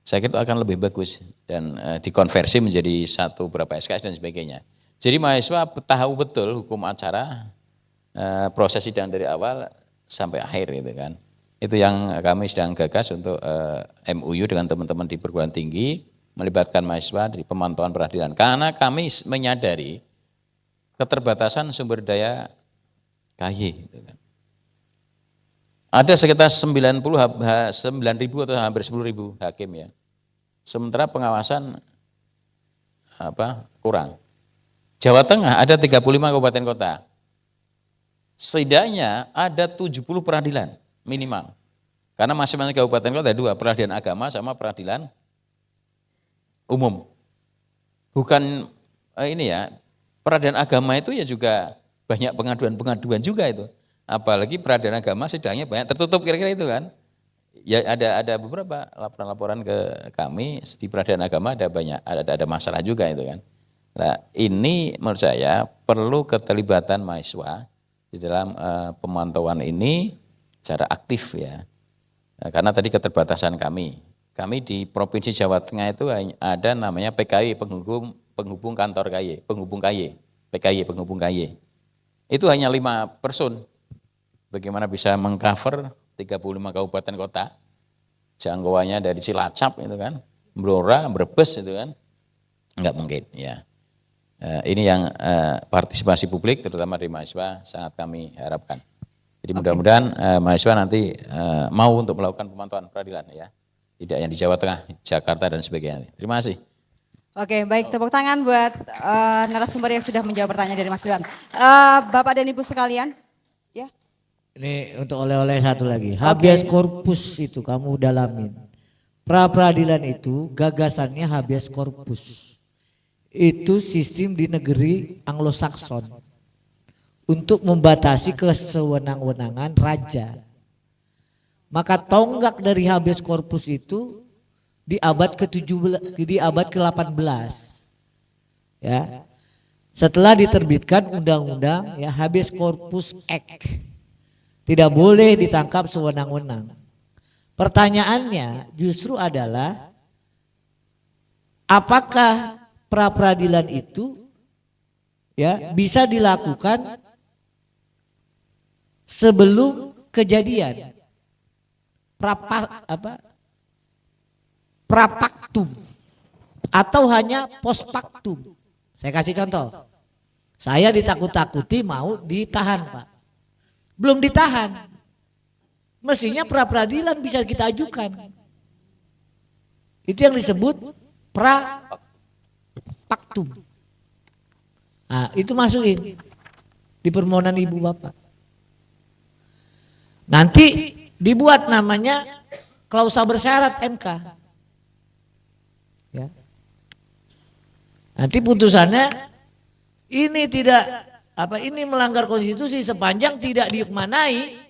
Saya kira itu akan lebih bagus dan dikonversi menjadi satu berapa SKS dan sebagainya. Jadi mahasiswa tahu betul hukum acara, proses sidang dari awal sampai akhir gitu kan. Itu yang kami sedang gagas untuk MUU dengan teman-teman di perguruan tinggi, melibatkan mahasiswa di pemantauan peradilan. Karena kami menyadari keterbatasan sumber daya KY. Gitu kan. Ada sekitar 9.000 atau hampir 10.000 hakim ya. Sementara pengawasan kurang. Jawa Tengah ada 35 kabupaten kota. Setidaknya ada 70 peradilan minimal. Karena masing-masing kabupaten kota ada 2, peradilan agama sama peradilan umum. Bukan ini ya, peradilan agama itu ya juga banyak pengaduan-pengaduan juga itu. Apalagi peradilan agama sidangnya banyak tertutup kira-kira itu kan. Ya ada beberapa laporan-laporan ke kami di peradilan agama ada masalah juga itu kan. Nah, ini menurut saya perlu keterlibatan mahasiswa di dalam pemantauan ini secara aktif ya. Nah, karena tadi keterbatasan kami. Kami di Provinsi Jawa Tengah itu ada namanya PKY, penghubung kantor KY, penghubung KY, PKY, penghubung KY. Itu hanya 5 person. Bagaimana bisa mengcover 35 kabupaten kota, jangkauannya dari Cilacap itu kan, Blora, Brebes itu kan, enggak mungkin ya. Ini yang partisipasi publik terutama dari mahasiswa sangat kami harapkan. Jadi mudah-mudahan mahasiswa nanti mau untuk melakukan pemantauan peradilan ya, tidak hanya di Jawa Tengah, Jakarta dan sebagainya. Terima kasih. Oke, baik, tepuk tangan buat narasumber yang sudah menjawab pertanyaan dari Mas Ridwan. Bapak dan Ibu sekalian, ya. Ini untuk oleh-oleh satu lagi. Habeas corpus itu kamu dalamin. Pra peradilan itu gagasannya habeas corpus. Itu sistem di negeri Anglo-Saxon untuk membatasi kesewenang-wenangan raja. Maka tonggak dari habeas corpus itu di abad ke-17, di abad ke-18. Ya. Setelah diterbitkan undang-undang ya Habeas Corpus Act. Tidak boleh ditangkap sewenang-wenang. Pertanyaannya justru adalah apakah pra peradilan itu ya bisa dilakukan sebelum kejadian prapaktum atau hanya postpaktum. Saya kasih contoh. Saya ditakut-takuti mau ditahan, Pak. Belum ditahan. Mestinya pra peradilan bisa kita ajukan. Itu yang disebut prapaktum. Nah, itu masukin. di permohonan ibu bapak. Nanti dibuat namanya klausa bersyarat MK. Ya. Nanti putusannya ini ini melanggar konstitusi sepanjang tidak dimaknai.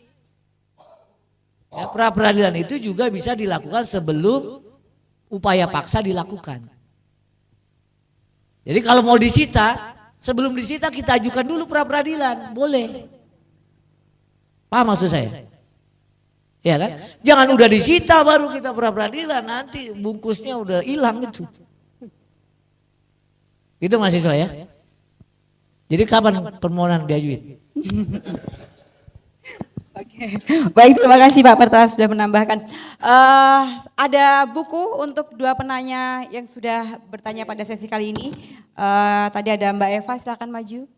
Ya, pra peradilan itu juga bisa dilakukan sebelum upaya paksa dilakukan. Jadi kalau mau disita, sebelum disita kita ajukan dulu pra peradilan, boleh. Paham maksud saya? Ya kan? Jangan udah disita baru kita pra peradilan, nanti bungkusnya udah hilang gitu. Itu mahasiswa ya. Jadi kapan permohonan diajuin? Oke, baik, terima kasih Pak Patra sudah menambahkan. Ada buku untuk dua penanya yang sudah bertanya pada sesi kali ini. Tadi ada Mbak Eva, silakan maju.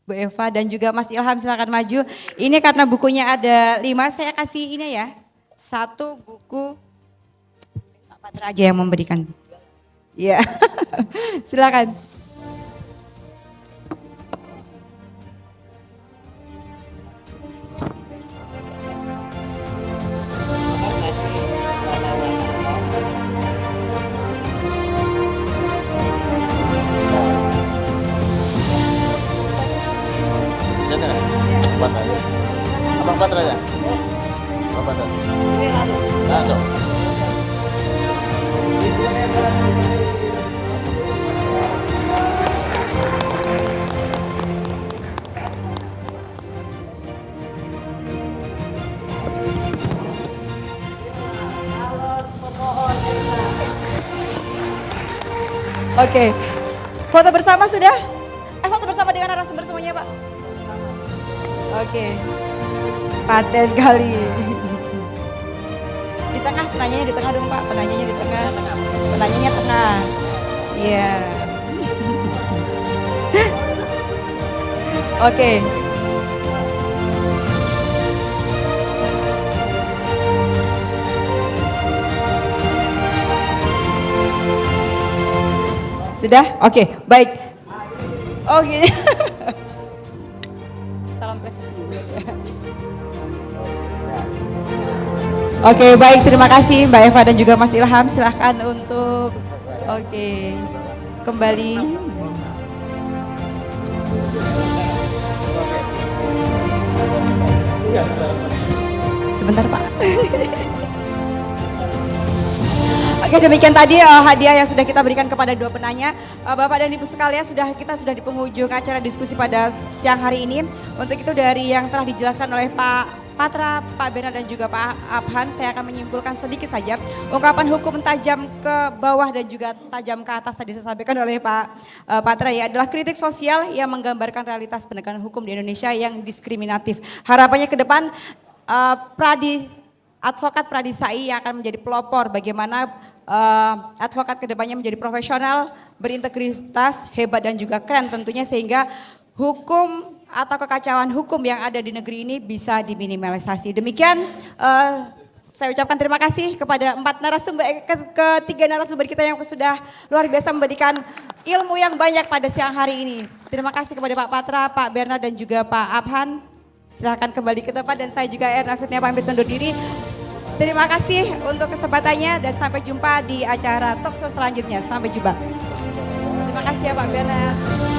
Mbak Eva dan juga Mas Ilham silakan maju. Ini karena bukunya ada 5, saya kasih ini ya. 1 buku, Pak Patra aja yang memberikan. Ya, silakan. Abang Patra aja. Abang Patra. Langsung. Oke, foto bersama sudah? Foto bersama dengan narasumber semuanya Pak. Oke, paten kali. Di tengah, penanyanya di tengah dong Pak, penanyanya di tengah. Penanyanya tengah. Iya. Oke. Sudah? Oke, baik. Oh gini. Salam presisi. Oke, baik, terima kasih Mbak Eva dan juga Mas Ilham. Silahkan untuk kembali. Sebentar Pak. Oke, demikian tadi hadiah yang sudah kita berikan kepada dua penanya. Bapak dan Ibu sekalian, kita sudah di penghujung acara diskusi pada siang hari ini. Untuk itu dari yang telah dijelaskan oleh Pak Patra, Pak Bernard dan juga Pak Abhan, saya akan menyimpulkan sedikit saja. Ungkapan hukum tajam ke bawah dan juga tajam ke atas tadi disampaikan oleh Pak Patra ya adalah kritik sosial yang menggambarkan realitas penegakan hukum di Indonesia yang diskriminatif. Harapannya ke depan advokat Pradi Sai yang akan menjadi pelopor bagaimana advokat kedepannya menjadi profesional, berintegritas, hebat dan juga keren tentunya sehingga hukum atau kekacauan hukum yang ada di negeri ini bisa diminimalisasi. Demikian saya ucapkan terima kasih kepada ketiga narasumber kita yang sudah luar biasa memberikan ilmu yang banyak pada siang hari ini. Terima kasih kepada Pak Patra, Pak Bernard dan juga Pak Abhan. Silahkan kembali ke tempat dan saya juga Erna Firnia pamit undur diri. Terima kasih untuk kesempatannya dan sampai jumpa di acara talkshow selanjutnya. Sampai jumpa. Terima kasih ya Pak Bernard.